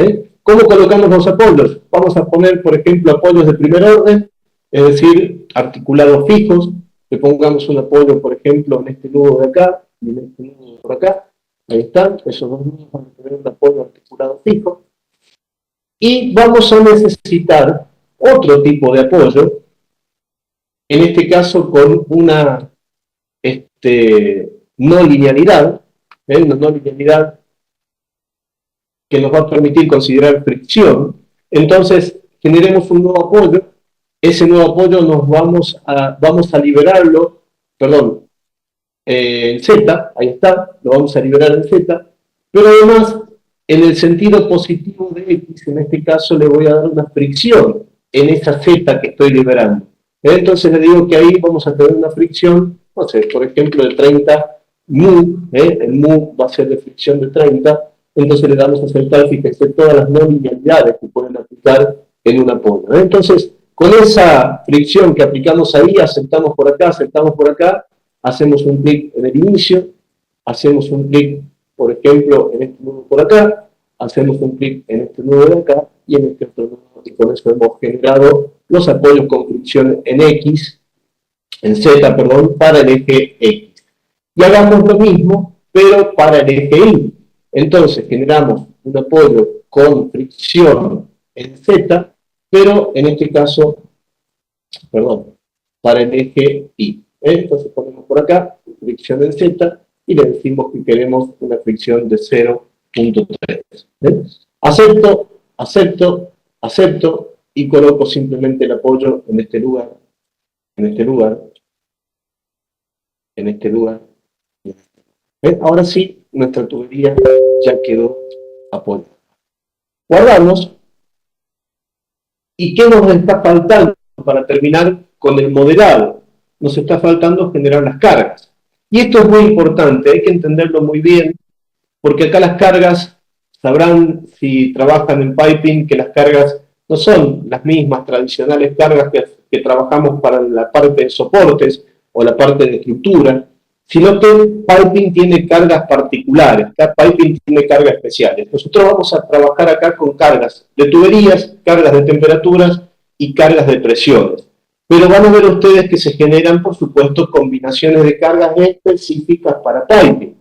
¿Cómo colocamos los apoyos? Vamos a poner, por ejemplo, apoyos de primer orden, es decir, articulados fijos. Le pongamos un apoyo, por ejemplo, en este nudo de acá y en este nudo de por acá. Ahí están, esos dos nudos van a tener un apoyo articulado fijo. Y vamos a necesitar otro tipo de apoyo, en este caso con una no linealidad, una no linealidad que nos va a permitir considerar fricción. Entonces, generemos un nuevo apoyo. Ese nuevo apoyo vamos a liberarlo, perdón, en Z, ahí está, lo vamos a liberar en Z, pero además, en el sentido positivo de X, en este caso le voy a dar una fricción en esa Z que estoy liberando. Entonces le digo que ahí vamos a tener una fricción, no sé, por ejemplo, de 30 mu, el mu va a ser de fricción de 30, entonces le damos a aceptar, fíjense, todas las no linealidades que pueden aplicar en un apoyo. Entonces, con esa fricción que aplicamos ahí, aceptamos por acá, hacemos un clic en el inicio, hacemos un clic, por ejemplo, en este nudo por acá, hacemos un clic en este nudo de acá y en este otro nudo, y con eso hemos generado los apoyos con fricción en X, en Z, perdón, para el eje X. Y hagamos lo mismo, pero para el eje Y. Entonces generamos un apoyo con fricción en Z, pero en este caso, perdón, para el eje Y. Entonces ponemos por acá fricción en Z y le decimos que queremos una fricción de 0.3. Acepto, acepto, acepto y coloco simplemente el apoyo en este lugar, en este lugar, en este lugar. Ahora sí, nuestra tubería ya quedó apoyada. Guardamos. ¿Y qué nos está faltando para terminar con el modelado? Nos está faltando generar las cargas. Y esto es muy importante, hay que entenderlo muy bien, porque acá las cargas, sabrán si trabajan en piping, que las cargas no son las mismas tradicionales cargas que trabajamos para la parte de soportes o la parte de estructura, sino que piping tiene cargas particulares, piping tiene cargas especiales. Nosotros vamos a trabajar acá con cargas de tuberías, cargas de temperaturas y cargas de presiones. Pero van a ver ustedes que se generan, por supuesto, combinaciones de cargas específicas para piping.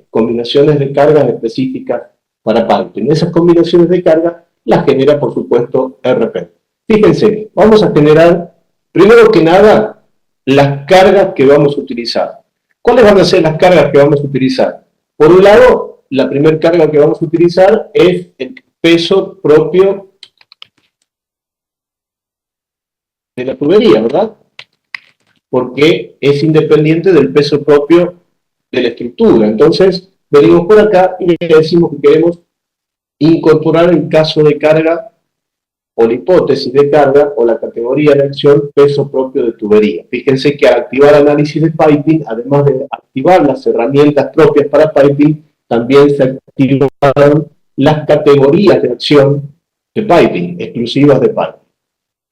Combinaciones de cargas específicas para piping. Esas combinaciones de cargas las genera, por supuesto, RP. Fíjense, vamos a generar, primero que nada, las cargas que vamos a utilizar. ¿Cuáles van a ser las cargas que vamos a utilizar? Por un lado, la primera carga que vamos a utilizar es el peso propio de la tubería, ¿verdad? Porque es independiente del peso propio de la estructura. Entonces, venimos por acá y le decimos que queremos incorporar el caso de carga o la hipótesis de carga o la categoría de acción peso propio de tubería. Fíjense que al activar análisis de piping, además de activar las herramientas propias para piping, también se activaron las categorías de acción de piping, exclusivas de piping.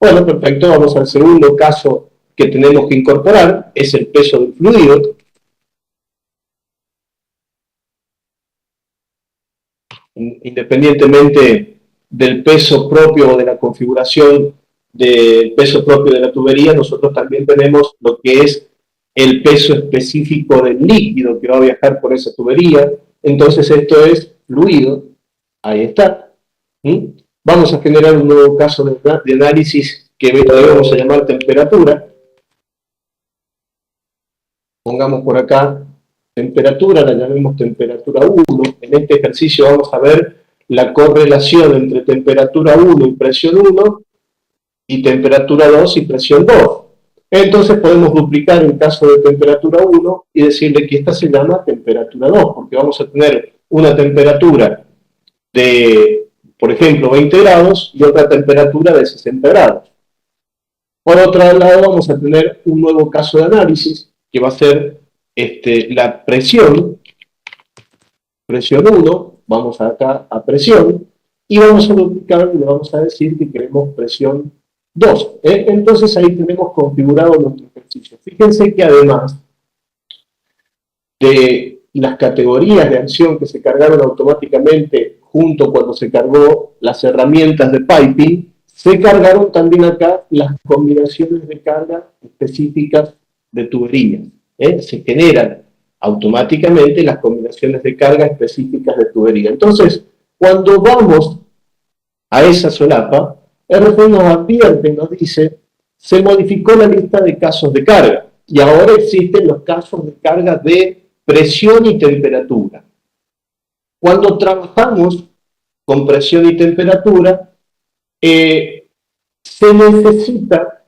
Bueno, perfecto, vamos al segundo caso que tenemos que incorporar, es el peso del fluido. Independientemente del peso propio o de la configuración del peso propio de la tubería, nosotros también tenemos lo que es el peso específico del líquido que va a viajar por esa tubería. Entonces esto es fluido, ahí está. Vamos a generar un nuevo caso de análisis que vamos a llamar temperatura. Pongamos por acá temperatura, la llamemos temperatura 1. En este ejercicio vamos a ver la correlación entre temperatura 1 y presión 1 y temperatura 2 y presión 2. Entonces podemos duplicar el caso de temperatura 1 y decirle que esta se llama temperatura 2, porque vamos a tener una temperatura de, por ejemplo, 20 grados y otra temperatura de 60 grados. Por otro lado, vamos a tener un nuevo caso de análisis, que va a ser la presión 1, vamos acá a presión, y vamos a duplicar y le vamos a decir que queremos presión 2. Entonces ahí tenemos configurado nuestro ejercicio. Fíjense que además de las categorías de acción que se cargaron automáticamente junto cuando se cargó las herramientas de piping, se cargaron también acá las combinaciones de carga específicas de tuberías. Se generan automáticamente las combinaciones de carga específicas de tubería. Entonces, cuando vamos a esa solapa, RF nos advierte, nos dice, se modificó la lista de casos de carga y ahora existen los casos de carga de presión y temperatura. Cuando trabajamos con presión y temperatura, se necesita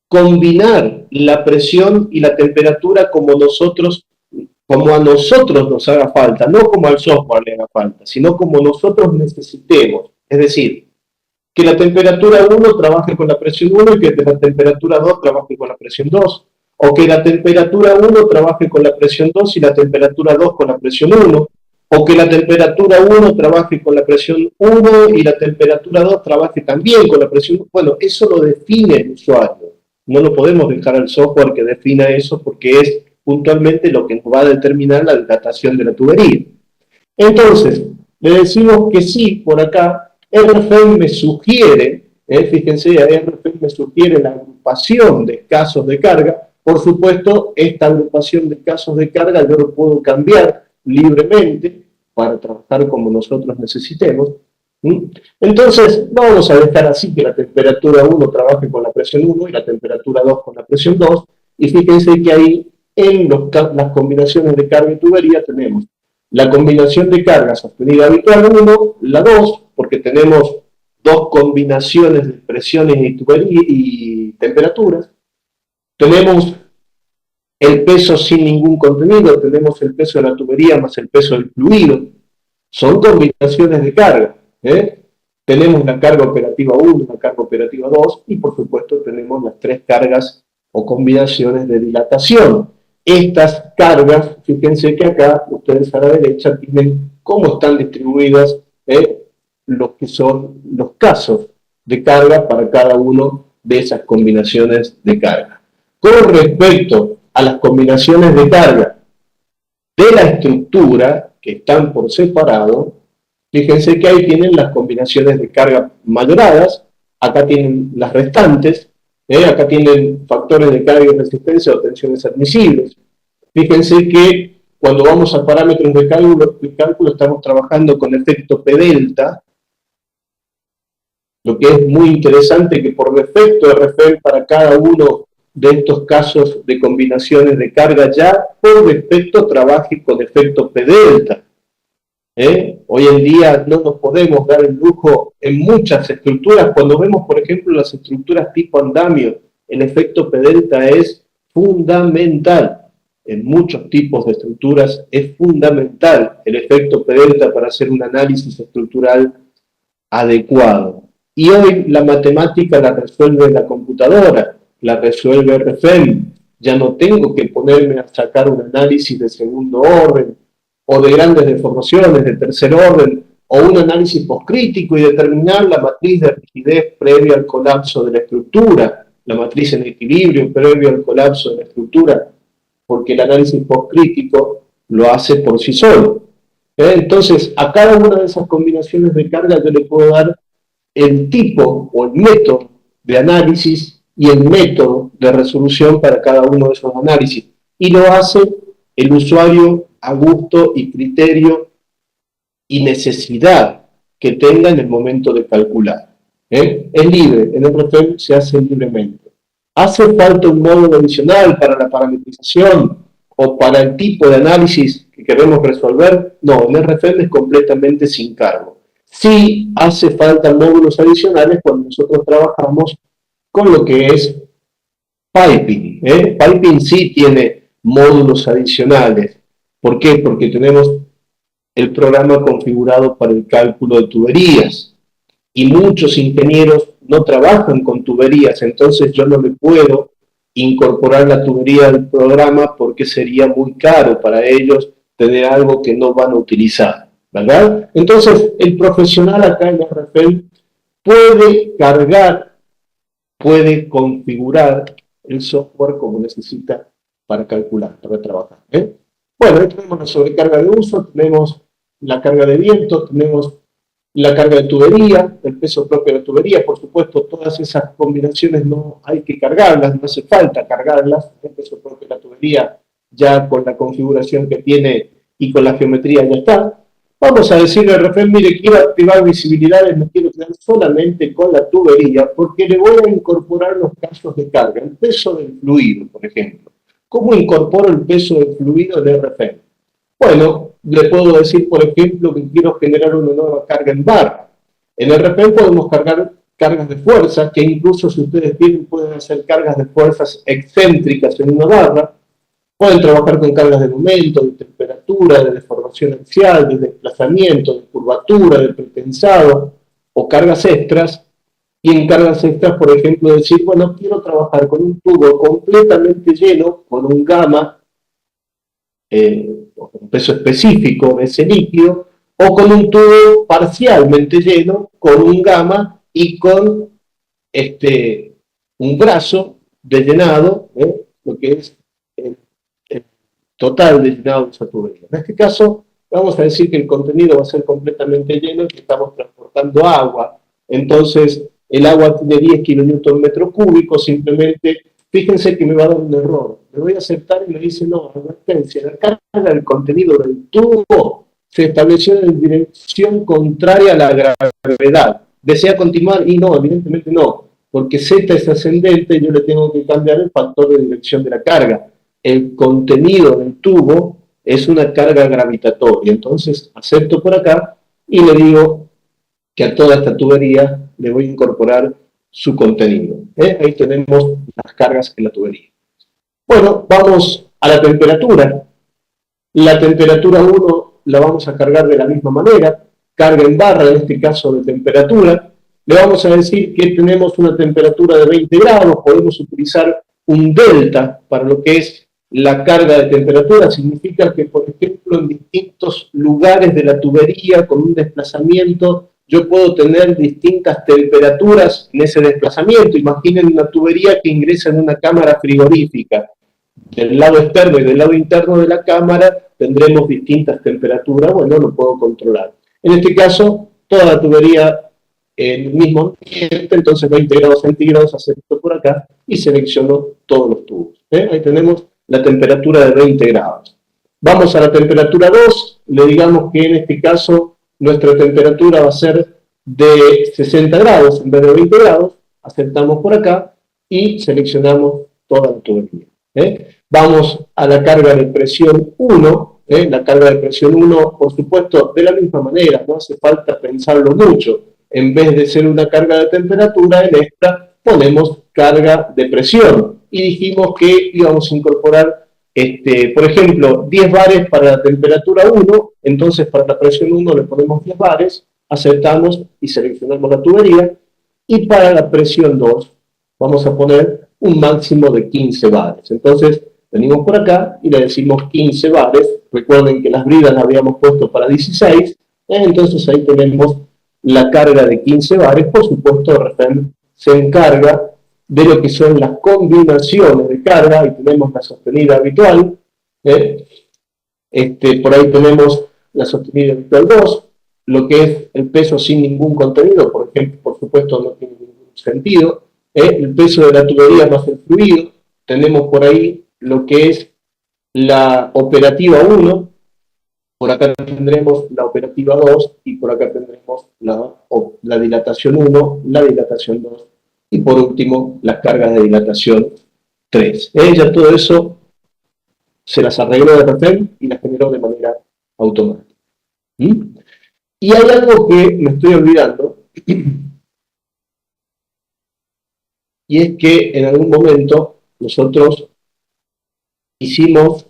combinar la presión y la temperatura como a nosotros nos haga falta, no como al software le haga falta, sino como nosotros necesitemos. Es decir, que la temperatura 1 trabaje con la presión 1 y que la temperatura 2 trabaje con la presión 2. O que la temperatura 1 trabaje con la presión 2 y la temperatura 2 con la presión 1. O que la temperatura 1 trabaje con la presión 1 y la temperatura 2 trabaje también con la presión 1. Bueno, eso lo define el usuario. No lo podemos dejar al software que defina eso porque es puntualmente lo que nos va a determinar la dilatación de la tubería. Entonces, le decimos que sí por acá. RFEM me sugiere, fíjense, RFEM me sugiere la agrupación de casos de carga. Por supuesto, esta agrupación de casos de carga yo lo puedo cambiar libremente para trabajar como nosotros necesitemos. Entonces, no vamos a dejar así que la temperatura 1 trabaje con la presión 1 y la temperatura 2 con la presión 2. Y fíjense que ahí en las combinaciones de carga y tubería tenemos la combinación de carga sostenida habitual 1, la 2, porque tenemos dos combinaciones de presiones y temperaturas. Tenemos el peso sin ningún contenido, tenemos el peso de la tubería más el peso del fluido. Son combinaciones de carga. Tenemos la carga operativa 1, la carga operativa 2 y por supuesto tenemos las tres cargas o combinaciones de dilatación. Estas cargas, fíjense que acá ustedes a la derecha tienen cómo están distribuidas lo que son los casos de carga para cada uno de esas combinaciones de carga. Con respecto a las combinaciones de carga de la estructura, que están por separado, fíjense que ahí tienen las combinaciones de carga mayoradas, acá tienen las restantes, acá tienen factores de carga y resistencia o tensiones admisibles. Fíjense que cuando vamos a parámetros de cálculo estamos trabajando con efecto P delta, Lo que es muy interesante que por defecto RFEM para cada uno de estos casos de combinaciones de carga ya por defecto trabaje con efecto P delta. Hoy en día no nos podemos dar el lujo en muchas estructuras. Cuando vemos, por ejemplo, las estructuras tipo andamio, el efecto P delta es fundamental. En muchos tipos de estructuras es fundamental el efecto P delta para hacer un análisis estructural adecuado. Y hoy la matemática la resuelve la computadora, la resuelve RFEM. Ya no tengo que ponerme a sacar un análisis de segundo orden, o de grandes deformaciones de tercer orden, o un análisis postcrítico y determinar la matriz de rigidez previa al colapso de la estructura, la matriz en equilibrio previo al colapso de la estructura, porque el análisis postcrítico lo hace por sí solo. Entonces, a cada una de esas combinaciones de carga yo le puedo dar el tipo o el método de análisis y el método de resolución para cada uno de esos análisis. Y lo hace el usuario a gusto y criterio y necesidad que tenga en el momento de calcular. Es libre, en el RFEM se hace libremente. ¿Hace falta un módulo adicional para la parametrización o para el tipo de análisis que queremos resolver? No, en el RFEM es completamente sin cargo. Sí hace falta módulos adicionales cuando nosotros trabajamos con lo que es piping. Piping sí tiene módulos adicionales. ¿Por qué? Porque tenemos el programa configurado para el cálculo de tuberías y muchos ingenieros no trabajan con tuberías, entonces yo no le puedo incorporar la tubería al programa porque sería muy caro para ellos tener algo que no van a utilizar, ¿verdad? Entonces el profesional acá en RFEM puede cargar, puede configurar el software como necesita para calcular, para trabajar. Bueno, ahí tenemos la sobrecarga de uso, tenemos la carga de viento, tenemos la carga de tubería, el peso propio de la tubería, por supuesto, todas esas combinaciones no hay que cargarlas, no hace falta cargarlas, el peso propio de la tubería ya con la configuración que tiene y con la geometría ya está. Vamos a decirle al RFEM, mire, quiero activar visibilidades, me quiero quedar solamente con la tubería, porque le voy a incorporar los casos de carga, el peso del fluido, por ejemplo. ¿Cómo incorporo el peso del fluido del RFEM? Bueno, le puedo decir, por ejemplo, que quiero generar una nueva carga en barra. En el RFEM podemos cargar cargas de fuerza, que incluso si ustedes quieren pueden hacer cargas de fuerzas excéntricas en una barra. Pueden trabajar con cargas de momento, de temperatura, de deformación axial, de desplazamiento, de curvatura, de pretensado, o cargas extras. Y en cargas extras, por ejemplo, decir, bueno, quiero trabajar con un tubo completamente lleno, con un gamma, con un peso específico de ese líquido, o con un tubo parcialmente lleno, con un gamma y con un brazo de llenado, lo que es el total de llenado de esa tubería. En este caso, vamos a decir que el contenido va a ser completamente lleno y que estamos transportando agua. Entonces, el agua tiene 10 kilonewton metro cúbico, simplemente, fíjense que me va a dar un error. Me voy a aceptar y me dice, no, advertencia, la carga del contenido del tubo se estableció en dirección contraria a la gravedad. ¿Desea continuar? Y no, evidentemente no, porque Z es ascendente, yo le tengo que cambiar el factor de dirección de la carga. El contenido del tubo es una carga gravitatoria, entonces acepto por acá y le digo que a toda esta tubería le voy a incorporar su contenido. Ahí tenemos las cargas en la tubería. Bueno, vamos a la temperatura. La temperatura 1 la vamos a cargar de la misma manera, carga en barra, en este caso de temperatura. Le vamos a decir que tenemos una temperatura de 20 grados, podemos utilizar un delta para lo que es la carga de temperatura. Significa que, por ejemplo, en distintos lugares de la tubería, con un desplazamiento, yo puedo tener distintas temperaturas en ese desplazamiento. Imaginen una tubería que ingresa en una cámara frigorífica. Del lado externo y del lado interno de la cámara tendremos distintas temperaturas, bueno, lo puedo controlar. En este caso, toda la tubería en el mismo ambiente, entonces 20 grados centígrados, acepto por acá y selecciono todos los tubos. Ahí tenemos la temperatura de 20 grados. Vamos a la temperatura 2, le digamos que en este caso nuestra temperatura va a ser de 60 grados en vez de 20 grados, aceptamos por acá y seleccionamos toda la tubería. Vamos a la carga de presión 1, la carga de presión 1, por supuesto, de la misma manera, no hace falta pensarlo mucho. En vez de ser una carga de temperatura, en esta ponemos carga de presión. Y dijimos que íbamos a incorporar, por ejemplo, 10 bares para la temperatura 1, entonces para la presión 1 le ponemos 10 bares, aceptamos y seleccionamos la tubería, y para la presión 2 vamos a poner un máximo de 15 bares. Entonces, venimos por acá y le decimos 15 bares. Recuerden que las bridas las habíamos puesto para 16, entonces ahí tenemos la carga de 15 bares. Por supuesto, RFEM se encarga de lo que son las combinaciones de carga, y tenemos la sostenida habitual, por ahí tenemos la sostenida habitual 2, lo que es el peso sin ningún contenido, por ejemplo, por supuesto no tiene ningún sentido, el peso de la tubería más el fluido. Tenemos por ahí lo que es la operativa 1, por acá tendremos la operativa 2, y por acá tendremos la dilatación 1, la dilatación 2, y por último las cargas de dilatación 3. Ya todo eso se las arregló de RFEM y las generó de manera automática. Y hay algo que me estoy olvidando, y es que en algún momento nosotros hicimos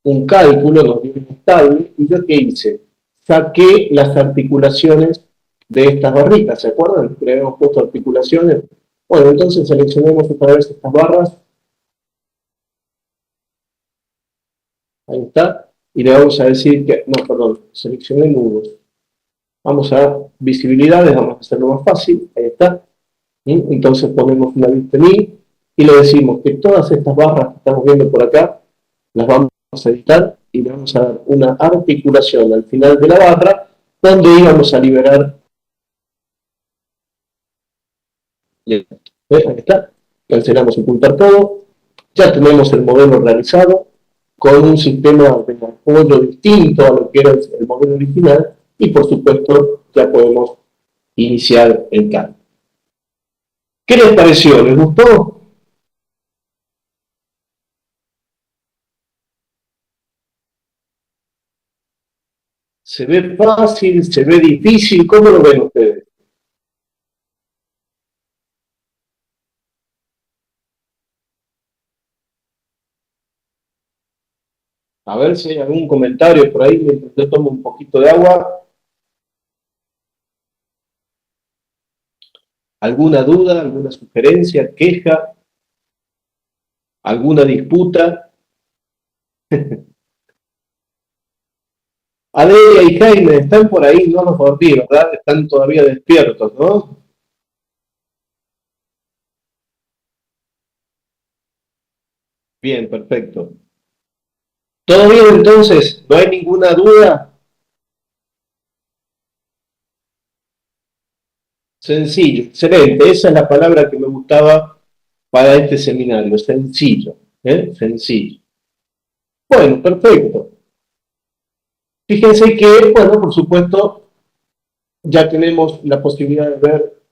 un cálculo, nos dio un estable, y yo ¿qué hice? Saqué las articulaciones de estas barritas, ¿se acuerdan? Le habíamos puesto articulaciones. Bueno, entonces seleccionemos otra vez estas barras. Ahí está. Y le vamos a decir que, no, perdón, seleccioné nudos. Vamos a visibilidades, vamos a hacerlo más fácil. Ahí está. Entonces ponemos una vista mil y le decimos que todas estas barras que estamos viendo por acá las vamos a editar y le vamos a dar una articulación al final de la barra donde íbamos a liberar. Ahí está. Cancelamos ocultar todo. Ya tenemos el modelo realizado con un sistema de apoyo distinto a lo que era el modelo original, y por supuesto ya podemos iniciar el cambio. ¿Qué les pareció? ¿Les gustó? ¿Se ve fácil? ¿Se ve difícil? ¿Cómo lo ven ustedes? A ver si hay algún comentario por ahí mientras yo tomo un poquito de agua. ¿Alguna duda? ¿Alguna sugerencia? ¿Queja? ¿Alguna disputa? Adelia y Jaime están por ahí, no los dormí, ¿verdad? Están todavía despiertos, ¿no? Bien, perfecto. ¿Todo bien entonces? ¿No hay ninguna duda? Sencillo, excelente. Esa es la palabra que me gustaba para este seminario, sencillo, sencillo. Bueno, perfecto. Fíjense que, bueno, por supuesto, ya tenemos la posibilidad de ver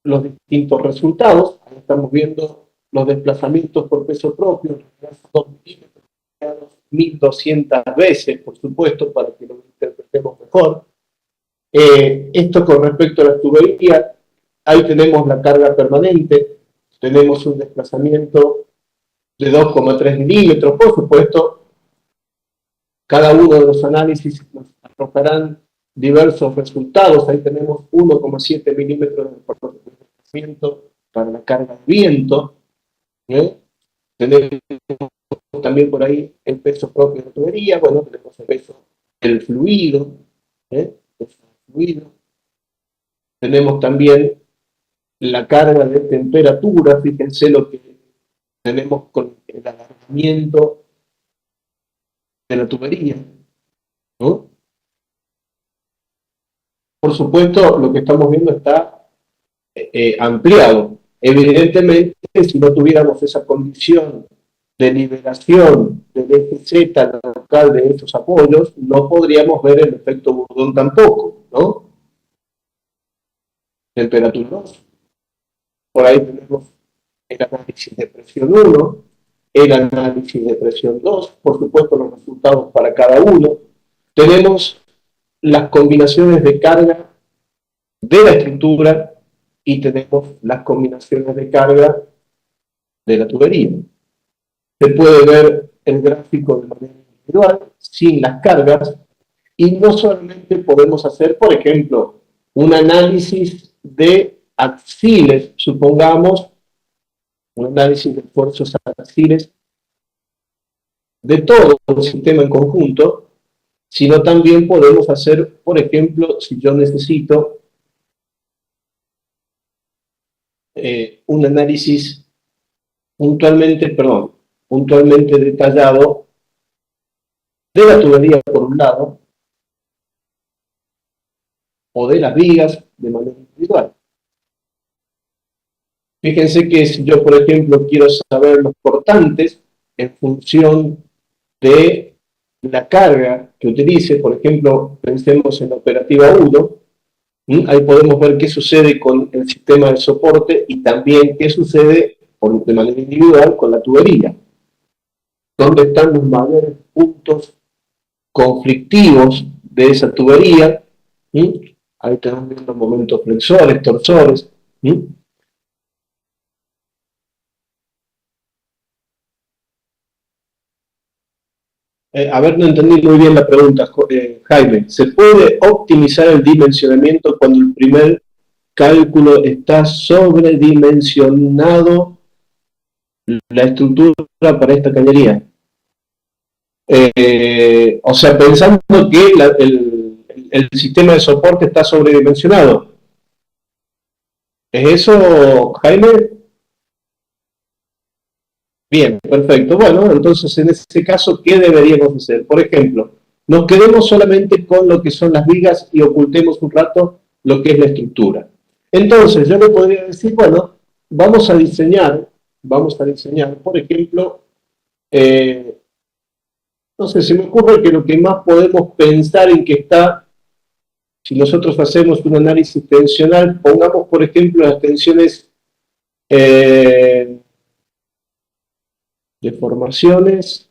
los distintos resultados. Ahí estamos viendo los desplazamientos por peso propio, 2 milímetros, 1200 veces, por supuesto, para que lo interpretemos mejor. Esto con respecto a la tubería, ahí tenemos la carga permanente, tenemos un desplazamiento de 2,3 milímetros, por supuesto, cada uno de los análisis nos arrojarán diversos resultados. Ahí tenemos 1,7 milímetros de desplazamiento para la carga de viento. Tenemos también por ahí el peso propio de la tubería, bueno, tenemos el peso del fluido, tenemos también la carga de temperatura. Fíjense lo que tenemos con el alargamiento de la tubería, ¿no? Por supuesto, lo que estamos viendo está ampliado. Evidentemente, si no tuviéramos esa condición de liberación del eje Z local de estos apoyos, no podríamos ver el efecto Bourdon tampoco, ¿no? temperatura 2. Por ahí tenemos el análisis de presión 1, el análisis de presión 2, por supuesto los resultados para cada uno. Tenemos las combinaciones de carga de la estructura y tenemos las combinaciones de carga de la tubería. Se puede ver el gráfico de manera individual, sin las cargas, y no solamente podemos hacer, por ejemplo, un análisis de axiles, supongamos, un análisis de esfuerzos axiles de todo el sistema en conjunto, sino también podemos hacer, por ejemplo, si yo necesito un análisis puntualmente detallado de la tubería por un lado, o de las vigas de manera individual. Fíjense que si yo, por ejemplo, quiero saber los cortantes en función de la carga que utilice, por ejemplo, pensemos en la operativa 1, ahí podemos ver qué sucede con el sistema de soporte y también qué sucede de manera individual con la tubería. ¿Dónde están los mayores puntos conflictivos de esa tubería? Ahí estamos viendo momentos flexores, torsores. A ver, no entendí muy bien la pregunta, Jaime. ¿Se puede optimizar el dimensionamiento cuando el primer cálculo está sobredimensionado la estructura para esta cañería? O sea, pensando que el sistema de soporte está sobredimensionado. ¿Es eso, Jaime? Bien, perfecto. Bueno, entonces en ese caso, ¿qué deberíamos hacer? Por ejemplo, nos quedemos solamente con lo que son las vigas y ocultemos un rato lo que es la estructura. Entonces, yo le podría decir, bueno, vamos a diseñar, por ejemplo, no sé, se me ocurre que lo que más podemos pensar en que está, si nosotros hacemos un análisis tensional, pongamos, por ejemplo, las tensiones deformaciones,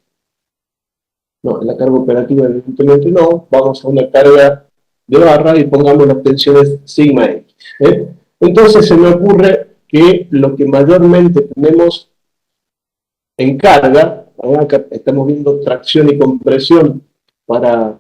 no, en la carga operativa evidentemente no, vamos a una carga de barra y pongamos las tensiones sigma X. Entonces se me ocurre que lo que mayormente tenemos en carga, acá estamos viendo tracción y compresión para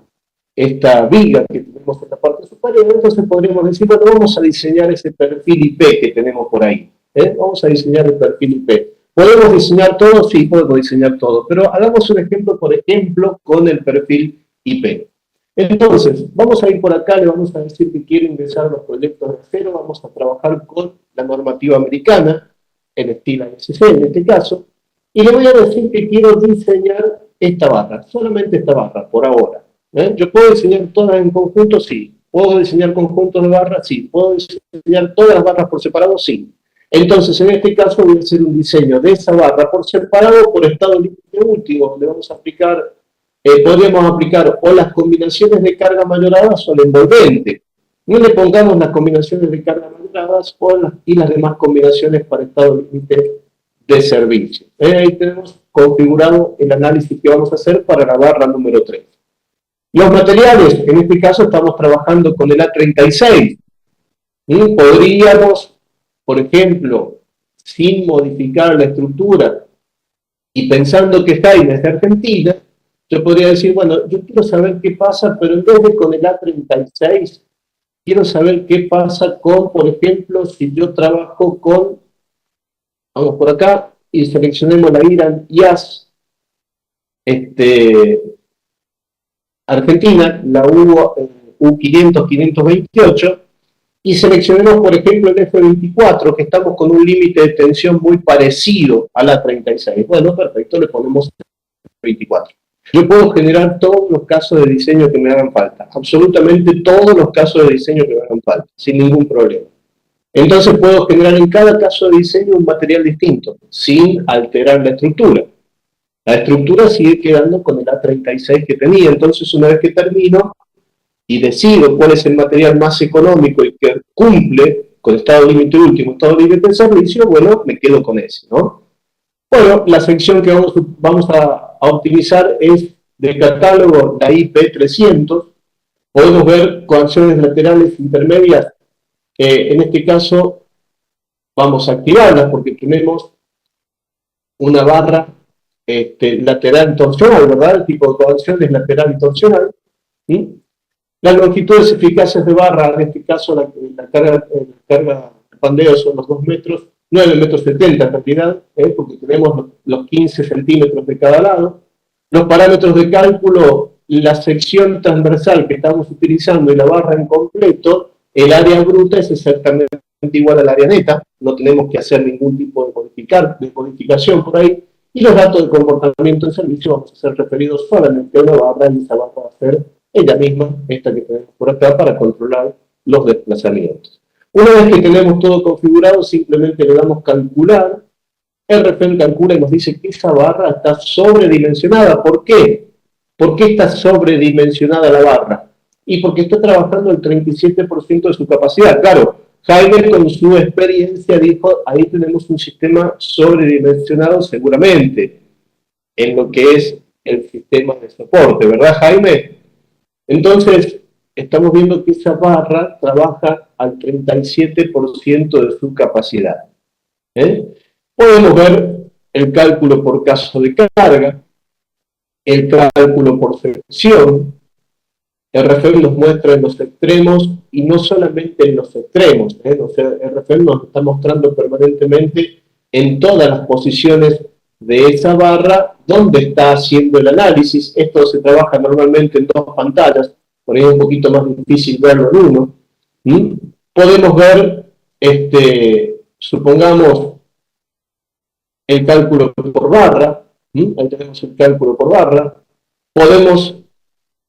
esta viga que tenemos en la parte superior, entonces podríamos decir, bueno, vamos a diseñar ese perfil IP que tenemos por ahí. Vamos a diseñar el perfil IP. ¿Podemos diseñar todo? Sí, podemos diseñar todo, pero hagamos un ejemplo, por ejemplo, con el perfil IP. Entonces, vamos a ir por acá, le vamos a decir que quiere ingresar a los proyectos de acero, vamos a trabajar con la normativa americana, el estilo ASC en este caso, y le voy a decir que quiero diseñar esta barra, solamente esta barra, por ahora. ¿Yo puedo diseñar todas en conjunto? Sí. ¿Puedo diseñar conjuntos de barras? Sí. ¿Puedo diseñar todas las barras por separado? Sí. Entonces, en este caso voy a hacer un diseño de esa barra por separado, por estado límite último, donde vamos a aplicar, podríamos aplicar o las combinaciones de carga mayoradas o el envolvente. No le pongamos las combinaciones de carga mayoradas y las demás combinaciones para estado límite de servicio. Ahí tenemos configurado el análisis que vamos a hacer para la barra número 3. Los materiales, en este caso estamos trabajando con el A36. Podríamos, por ejemplo, sin modificar la estructura y pensando que Jaime es de Argentina, yo podría decir, bueno, yo quiero saber qué pasa, pero en vez de con el A36, quiero saber qué pasa con, por ejemplo, si yo trabajo con, vamos por acá, y seleccionemos la Iran IAS, Argentina, la U500-528, y seleccionemos, por ejemplo, el F24, que estamos con un límite de tensión muy parecido a la 36. Bueno, perfecto, le ponemos 24. Yo puedo generar todos los casos de diseño que me hagan falta, absolutamente todos los casos de diseño que me hagan falta, sin ningún problema. Entonces puedo generar en cada caso de diseño un material distinto, sin alterar la estructura. La estructura sigue quedando con el A36 que tenía, entonces una vez que termino y decido cuál es el material más económico y que cumple con estado límite último, estado límite de servicio, bueno, me quedo con ese, ¿no? Bueno, la sección que vamos a optimizar es del catálogo la IP300. Podemos ver coacciones laterales intermedias. En este caso vamos a activarlas porque tenemos una barra lateral torsional, ¿verdad? El tipo de coacción es lateral y torsional. ¿Sí? Las longitudes eficaces de barra, en este caso la carga de pandeo son los 2 metros, 9 metros 70 en realidad, porque tenemos los 15 centímetros de cada lado. Los parámetros de cálculo, la sección transversal que estamos utilizando y la barra en completo, el área bruta es exactamente igual al área neta, no tenemos que hacer ningún tipo de modificación por ahí, y los datos de comportamiento en servicio vamos a ser referidos solamente a una barra, y esa barra va a ser ella misma, esta que tenemos por acá, para controlar los desplazamientos. Una vez que tenemos todo configurado, simplemente le damos calcular. RFM calcula y nos dice que esa barra está sobredimensionada. ¿Por qué? ¿Por qué está sobredimensionada la barra? Y porque está trabajando el 37% de su capacidad. Claro, Jaime con su experiencia dijo, ahí tenemos un sistema sobredimensionado seguramente, en lo que es el sistema de soporte, ¿verdad, Jaime? Entonces, estamos viendo que esa barra trabaja al 37% de su capacidad. Podemos ver el cálculo por caso de carga, el cálculo por sección. RFM nos muestra en los extremos y no solamente en los extremos. O sea, RFM nos está mostrando permanentemente en todas las posiciones de esa barra donde está haciendo el análisis. Esto se trabaja normalmente en 2 pantallas, por ahí es un poquito más difícil verlo en uno. Podemos ver, supongamos, el cálculo por barra. Ahí tenemos el cálculo por barra. Podemos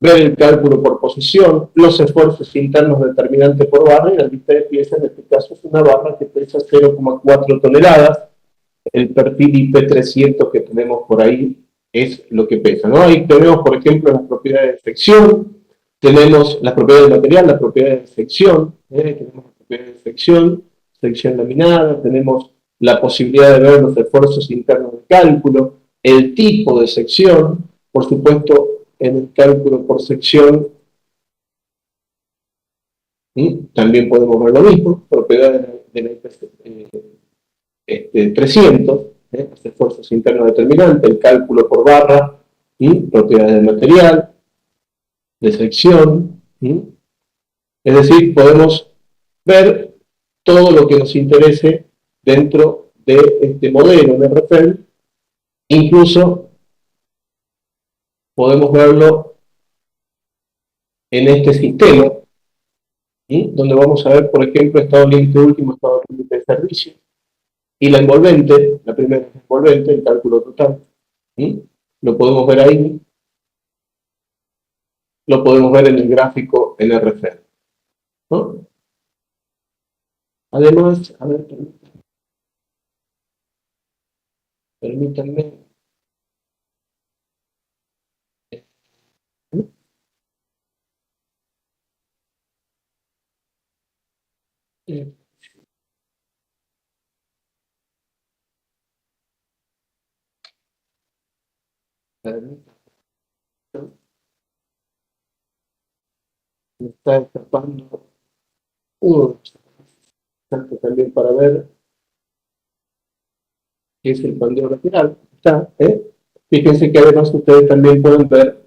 ver el cálculo por posición, los esfuerzos internos determinantes por barra, y la lista de piezas, en este caso, es una barra que pesa 0,4 toneladas. El perfil IP300 que tenemos por ahí es lo que pesa, ¿no? Ahí tenemos, por ejemplo, las propiedades de sección, tenemos las propiedades del material, las propiedades de sección, tenemos las propiedades de sección laminada, tenemos la posibilidad de ver los esfuerzos internos de cálculo, el tipo de sección, por supuesto, en el cálculo por sección, también podemos ver lo mismo, propiedades de la IP 300, los esfuerzos internos determinantes, el cálculo por barra, propiedades del material, de sección, es decir, podemos ver todo lo que nos interese dentro de este modelo en RFM, incluso podemos verlo en este sistema, donde vamos a ver, por ejemplo, estado límite último, estado límite de servicio, y la envolvente, la primera envolvente, el cálculo total, lo podemos ver ahí, lo podemos ver en el gráfico en RFM, ¿no? Además, a ver, permítanme. Me está escapando uno también para ver qué es el pandeo lateral. Está, Fíjense que además ustedes también pueden ver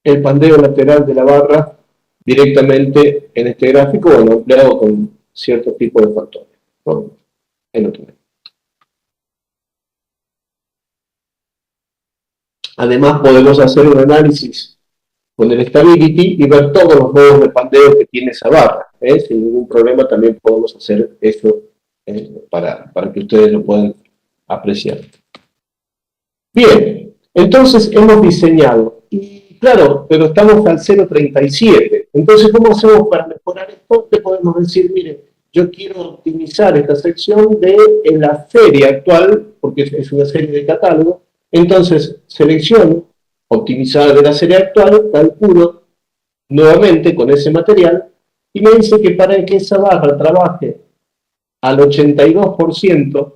el pandeo lateral de la barra directamente en este gráfico, bueno, empleado con cierto tipo de factores, ¿no? En otro. Además podemos hacer un análisis con el Stability y ver todos los modos de pandeo que tiene esa barra. Sin ningún problema también podemos hacer eso para que ustedes lo puedan apreciar. Bien, entonces hemos diseñado, y claro, pero estamos al 0.37. Entonces, ¿cómo hacemos para mejorar esto? Le podemos decir, miren, yo quiero optimizar esta sección de la serie actual, porque es una serie de catálogo. Entonces, selecciono, optimizar de la serie actual, calculo nuevamente con ese material, y me dice que para que esa barra trabaje al 82%,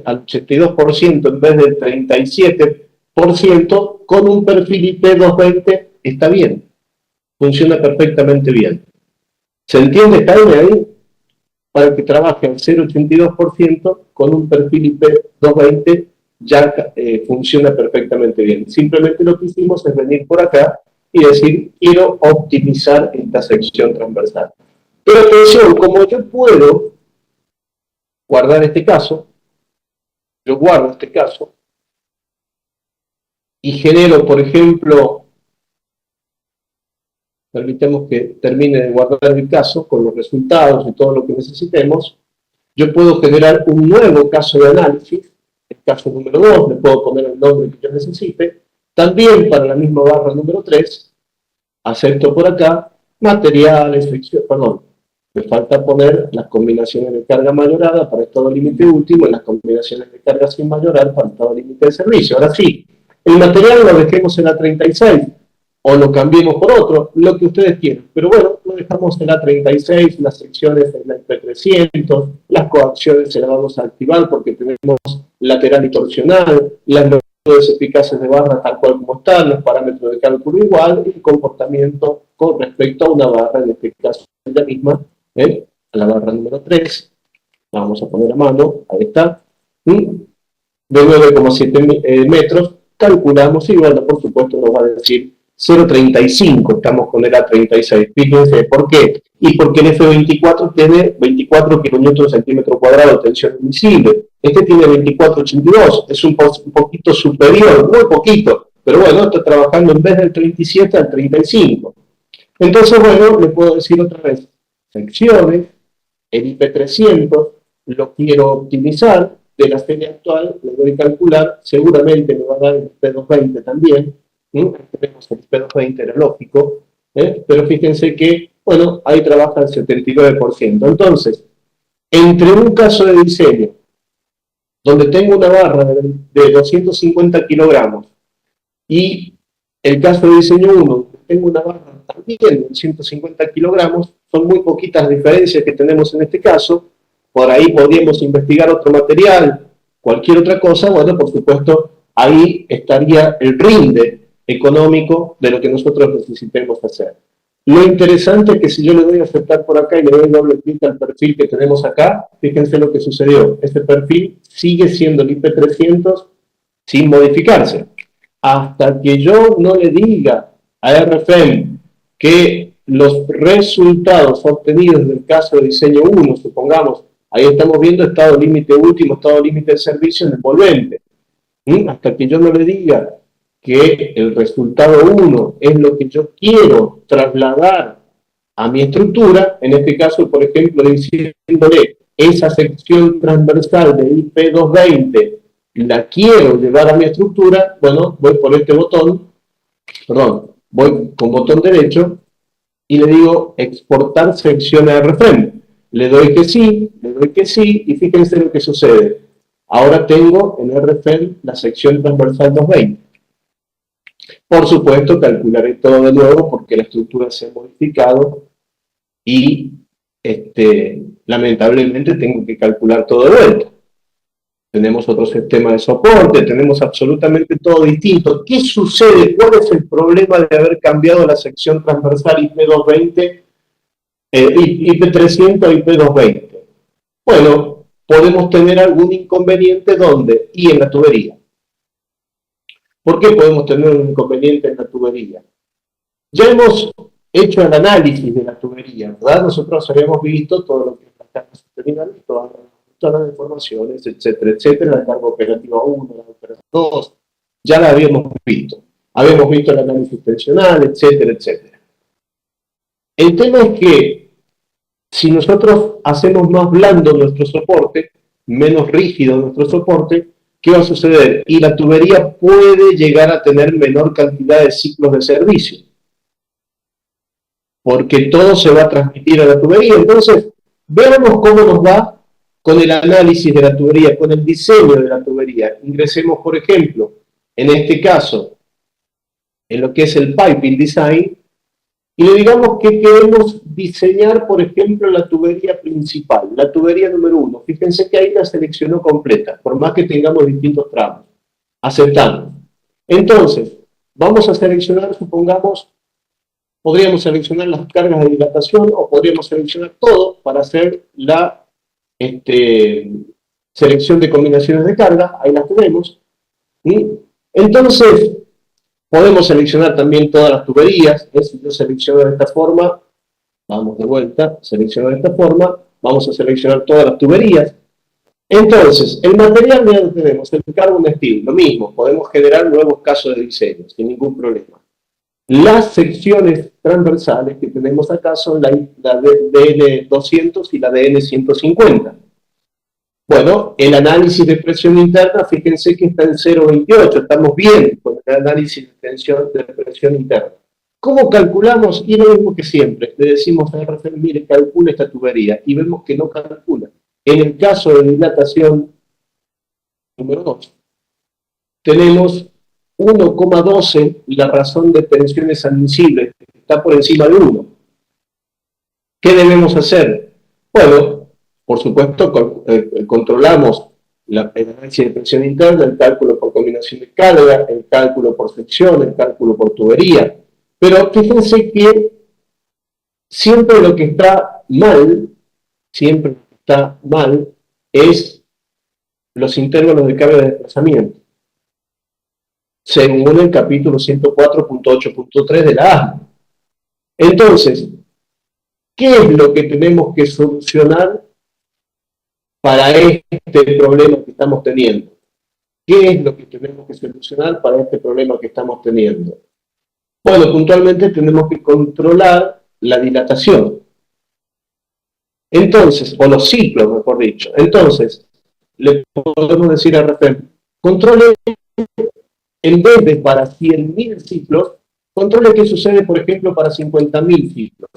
al 82% en vez del 37%, con un perfil IP220 está bien, funciona perfectamente bien. ¿Se entiende, Jaime, ahí? Para que trabaje al 0,82% con un perfil IP220 ya funciona perfectamente bien. Simplemente lo que hicimos es venir por acá y decir, quiero optimizar esta sección transversal. Pero atención, como yo puedo guardar este caso, yo guardo este caso y genero, por ejemplo, permitamos que termine de guardar el caso con los resultados y todo lo que necesitemos, yo puedo generar un nuevo caso de análisis, el caso número 2, le puedo poner el nombre que yo necesite, también para la misma barra número 3, acepto por acá, materiales, perdón, me falta poner las combinaciones de carga mayorada para estado límite último y las combinaciones de carga sin mayorar para estado límite de servicio. Ahora sí, el material lo dejemos en la 36 o lo cambiemos por otro, lo que ustedes quieran. Pero bueno, lo dejamos en la 36, las secciones en la IP300, las coacciones se las vamos a activar porque tenemos lateral y torsional, las métodos eficaces de barra tal cual como están, los parámetros de cálculo igual y el comportamiento con respecto a una barra, en este caso la misma, a la barra número 3, la vamos a poner a mano, ahí está, y de 9,7 metros, calculamos igual, por supuesto nos va a decir 0,35, estamos con el A36, fíjense, ¿por qué? Y porque el F24 tiene 24 kN centímetro cuadrado de tensión admisible, este tiene 24,82, es un poquito superior, muy poquito, pero bueno, está trabajando en vez del 37 al 35. Entonces, bueno, le puedo decir otra vez, secciones, el IP300, lo quiero optimizar, de la serie actual, le doy a calcular, seguramente me va a dar el IP220 también, tenemos el IP220 era lógico, pero fíjense que, bueno, ahí trabaja el 79%. Entonces, entre un caso de diseño, donde tengo una barra de 250 kilogramos, y el caso de diseño 1, tengo una barra también de 150 kilogramos, son muy poquitas diferencias que tenemos en este caso, por ahí podríamos investigar otro material, cualquier otra cosa, bueno, por supuesto, ahí estaría el rinde económico de lo que nosotros necesitemos hacer. Lo interesante es que si yo le doy a aceptar por acá y le doy doble clic al perfil que tenemos acá, fíjense lo que sucedió. Este perfil sigue siendo el IP300 sin modificarse. Hasta que yo no le diga a RFM que los resultados obtenidos del caso de diseño 1, supongamos, ahí estamos viendo estado límite último, estado límite de servicio en envolvente. Hasta que yo no le diga que el resultado 1 es lo que yo quiero trasladar a mi estructura, en este caso, por ejemplo, diciéndole esa sección transversal de IP220 la quiero llevar a mi estructura, bueno, voy por este botón, perdón, voy con botón derecho y le digo exportar sección a RFM. Le doy que sí, y fíjense lo que sucede. Ahora tengo en RFM la sección transversal 220. Por supuesto, calcularé todo de nuevo porque la estructura se ha modificado y lamentablemente tengo que calcular todo de vuelta. Tenemos otro sistema de soporte, tenemos absolutamente todo distinto. ¿Qué sucede? ¿Cuál es el problema de haber cambiado la sección transversal IP220, IP300 a IP220? Bueno, podemos tener algún inconveniente ¿dónde? Y en la tubería. ¿Por qué podemos tener un inconveniente en la tubería? Ya hemos hecho el análisis de la tubería, ¿verdad? Nosotros habíamos visto todo lo que es la carga sostenible, todas las deformaciones, etcétera, etcétera, la carga operativa 1, la operativa 2, ya la habíamos visto. Habíamos visto el análisis tensional, etcétera, etcétera. El tema es que si nosotros hacemos más blando nuestro soporte, menos rígido nuestro soporte, ¿qué va a suceder? Y la tubería puede llegar a tener menor cantidad de ciclos de servicio, porque todo se va a transmitir a la tubería. Entonces, veamos cómo nos va con el análisis de la tubería, con el diseño de la tubería. Ingresemos, por ejemplo, en este caso, en lo que es el piping design, y le digamos que queremos diseñar, por ejemplo, la tubería principal, la tubería número 1. Fíjense que ahí la seleccionó completa, por más que tengamos distintos tramos. Aceptamos. Entonces, vamos a seleccionar, supongamos, podríamos seleccionar las cargas de dilatación o podríamos seleccionar todo para hacer la selección de combinaciones de carga. Ahí las tenemos. ¿Sí? Entonces, podemos seleccionar también todas las tuberías. Si yo selecciono de esta forma, vamos de vuelta, selecciono de esta forma, vamos a seleccionar todas las tuberías. Entonces, el material ya lo tenemos, el carbon steel, lo mismo, podemos generar nuevos casos de diseño, sin ningún problema. Las secciones transversales que tenemos acá son la DN200 y la DN150. Bueno, el análisis de presión interna, fíjense que está en 0,28, estamos bien con el análisis de presión interna. ¿Cómo calculamos? Y lo mismo que siempre, le decimos a RFM, mire, calcula esta tubería, y vemos que no calcula. En el caso de dilatación número 2, tenemos 1,12, la razón de tensiones admisibles, está por encima de 1. ¿Qué debemos hacer? Bueno, por supuesto, controlamos el análisis de presión interna, el cálculo por combinación de carga, el cálculo por sección, el cálculo por tubería. Pero fíjense que siempre lo que está mal, es los intervalos de carga de desplazamiento, según el capítulo 104.8.3 de la ASME. Entonces, ¿qué es lo que tenemos que solucionar para este problema que estamos teniendo? ¿Qué es lo que tenemos que solucionar para este problema que estamos teniendo? Bueno, puntualmente tenemos que controlar la dilatación. Entonces, o los ciclos, mejor dicho. Entonces, le podemos decir a RFM, controle, en vez de para 100.000 ciclos, controle qué sucede, por ejemplo, para 50.000 ciclos.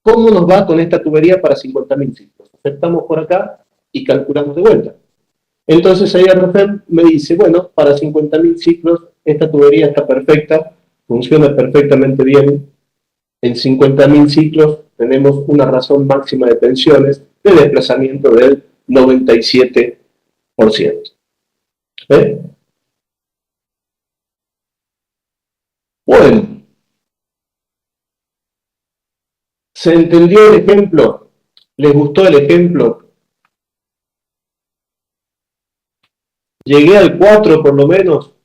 ¿Cómo nos va con esta tubería para 50.000 ciclos? Aceptamos por acá y calculamos de vuelta. Entonces ahí RFM me dice, bueno, para 50.000 ciclos esta tubería está perfecta, funciona perfectamente bien. En 50.000 ciclos tenemos una razón máxima de tensiones de desplazamiento del 97%. ¿Eh? Bueno, ¿se entendió el ejemplo? ¿Les gustó el ejemplo? ¿Llegué al 4 por lo menos?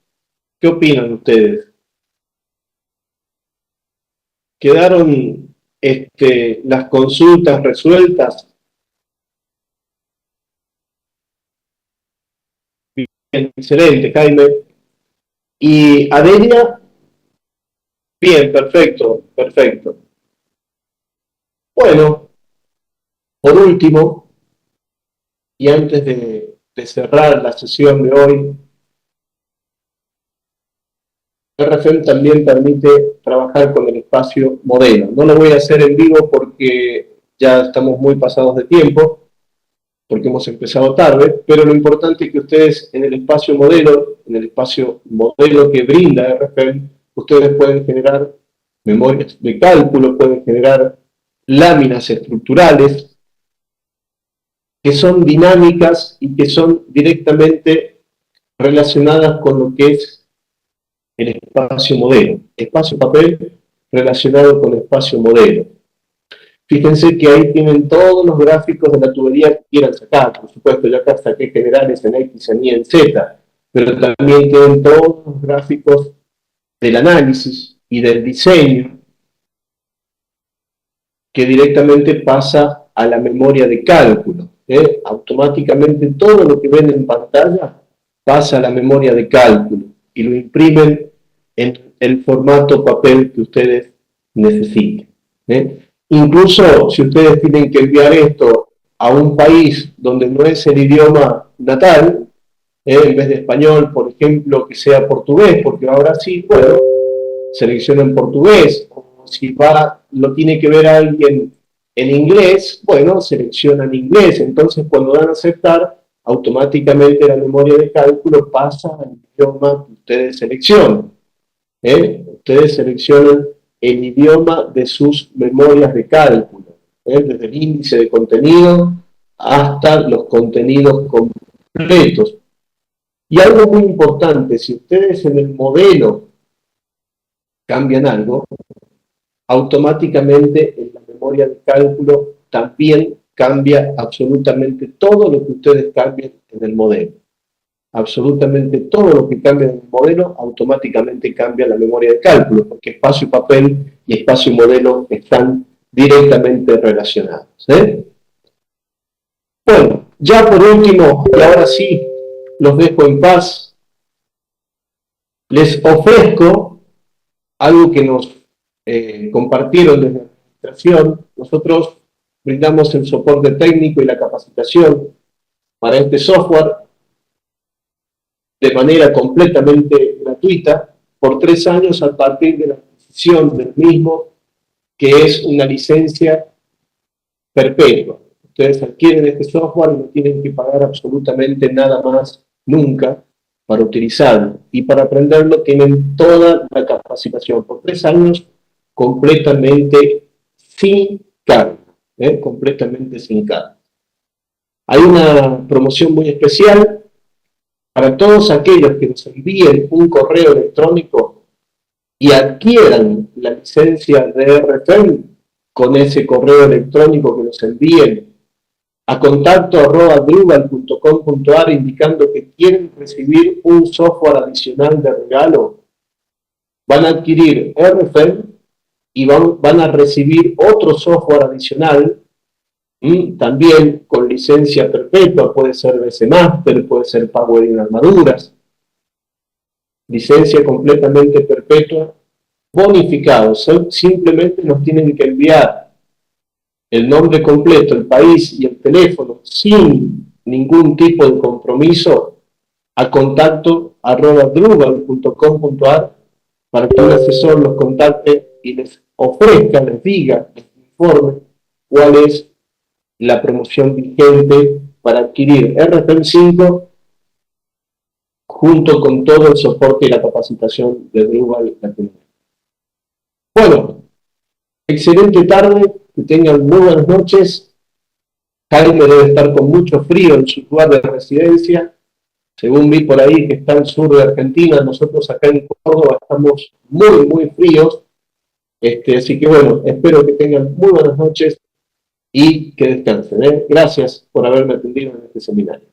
¿Qué opinan ustedes? ¿Quedaron las consultas resueltas? Bien, excelente, Jaime. ¿Y Adelia? Bien, perfecto, perfecto. Bueno, por último, y antes de cerrar la sesión de hoy, RFM también permite trabajar con el espacio modelo. No lo voy a hacer en vivo porque ya estamos muy pasados de tiempo, porque hemos empezado tarde, pero lo importante es que ustedes en el espacio modelo que brinda RFM, ustedes pueden generar memorias de cálculo, pueden generar láminas estructurales que son dinámicas y que son directamente relacionadas con lo que es el espacio modelo, espacio papel relacionado con el espacio modelo. Fíjense que ahí tienen todos los gráficos de la tubería que quieran sacar. Por supuesto, yo acá saqué generales en X, en Y, en Z, pero también tienen todos los gráficos del análisis y del diseño que directamente pasa a la memoria de cálculo. Automáticamente todo lo que ven en pantalla pasa a la memoria de cálculo y lo imprimen en el formato papel que ustedes necesiten. Incluso si ustedes tienen que enviar esto a un país donde no es el idioma natal, en vez de español, por ejemplo, que sea portugués, porque ahora sí, bueno, seleccionan portugués, o si lo tiene que ver alguien en inglés, bueno, seleccionan inglés. Entonces, cuando dan a aceptar, automáticamente la memoria de cálculo pasa al idioma que ustedes seleccionan. Ustedes seleccionan el idioma de sus memorias de cálculo, desde el índice de contenido hasta los contenidos completos. Y algo muy importante, si ustedes en el modelo cambian algo, automáticamente en la memoria de cálculo también cambia absolutamente todo lo que ustedes cambien en el modelo. Absolutamente todo lo que cambia en el modelo automáticamente cambia la memoria de cálculo, porque espacio y papel y espacio y modelo están directamente relacionados. Bueno, ya por último, y ahora sí, los dejo en paz, les ofrezco algo que nos compartieron desde la administración. Nosotros brindamos el soporte técnico y la capacitación para este software de manera completamente gratuita por 3 años a partir de la adquisición del mismo, que es una licencia perpetua. Ustedes adquieren este software y no tienen que pagar absolutamente nada más nunca para utilizarlo. Y para aprenderlo tienen toda la capacitación por 3 años completamente sin cargo. Completamente sin cargo. Hay una promoción muy especial para todos aquellos que nos envíen un correo electrónico y adquieran la licencia de RFM con ese correo electrónico que nos envíen a contacto@drupal.com.ar indicando que quieren recibir un software adicional de regalo, van a adquirir RFM y van a recibir otro software adicional, también con licencia perpetua, puede ser BC Master, puede ser Power in Armaduras, licencia completamente perpetua, bonificados. Simplemente nos tienen que enviar el nombre completo, el país y el teléfono sin ningún tipo de compromiso a contacto@drupal.com.ar para que un asesor los contacte y les ofrezca, les diga, les informe cuál es la promoción vigente para adquirir RFM 5 junto con todo el soporte y la capacitación de Drupal Latinoamérica. Bueno, excelente tarde, que tengan muy buenas noches. Jaime debe estar con mucho frío en su lugar de residencia. Según vi por ahí que está al sur de Argentina, nosotros acá en Córdoba estamos muy, muy fríos. Así que bueno, espero que tengan muy buenas noches y que descansen. Gracias por haberme atendido en este seminario.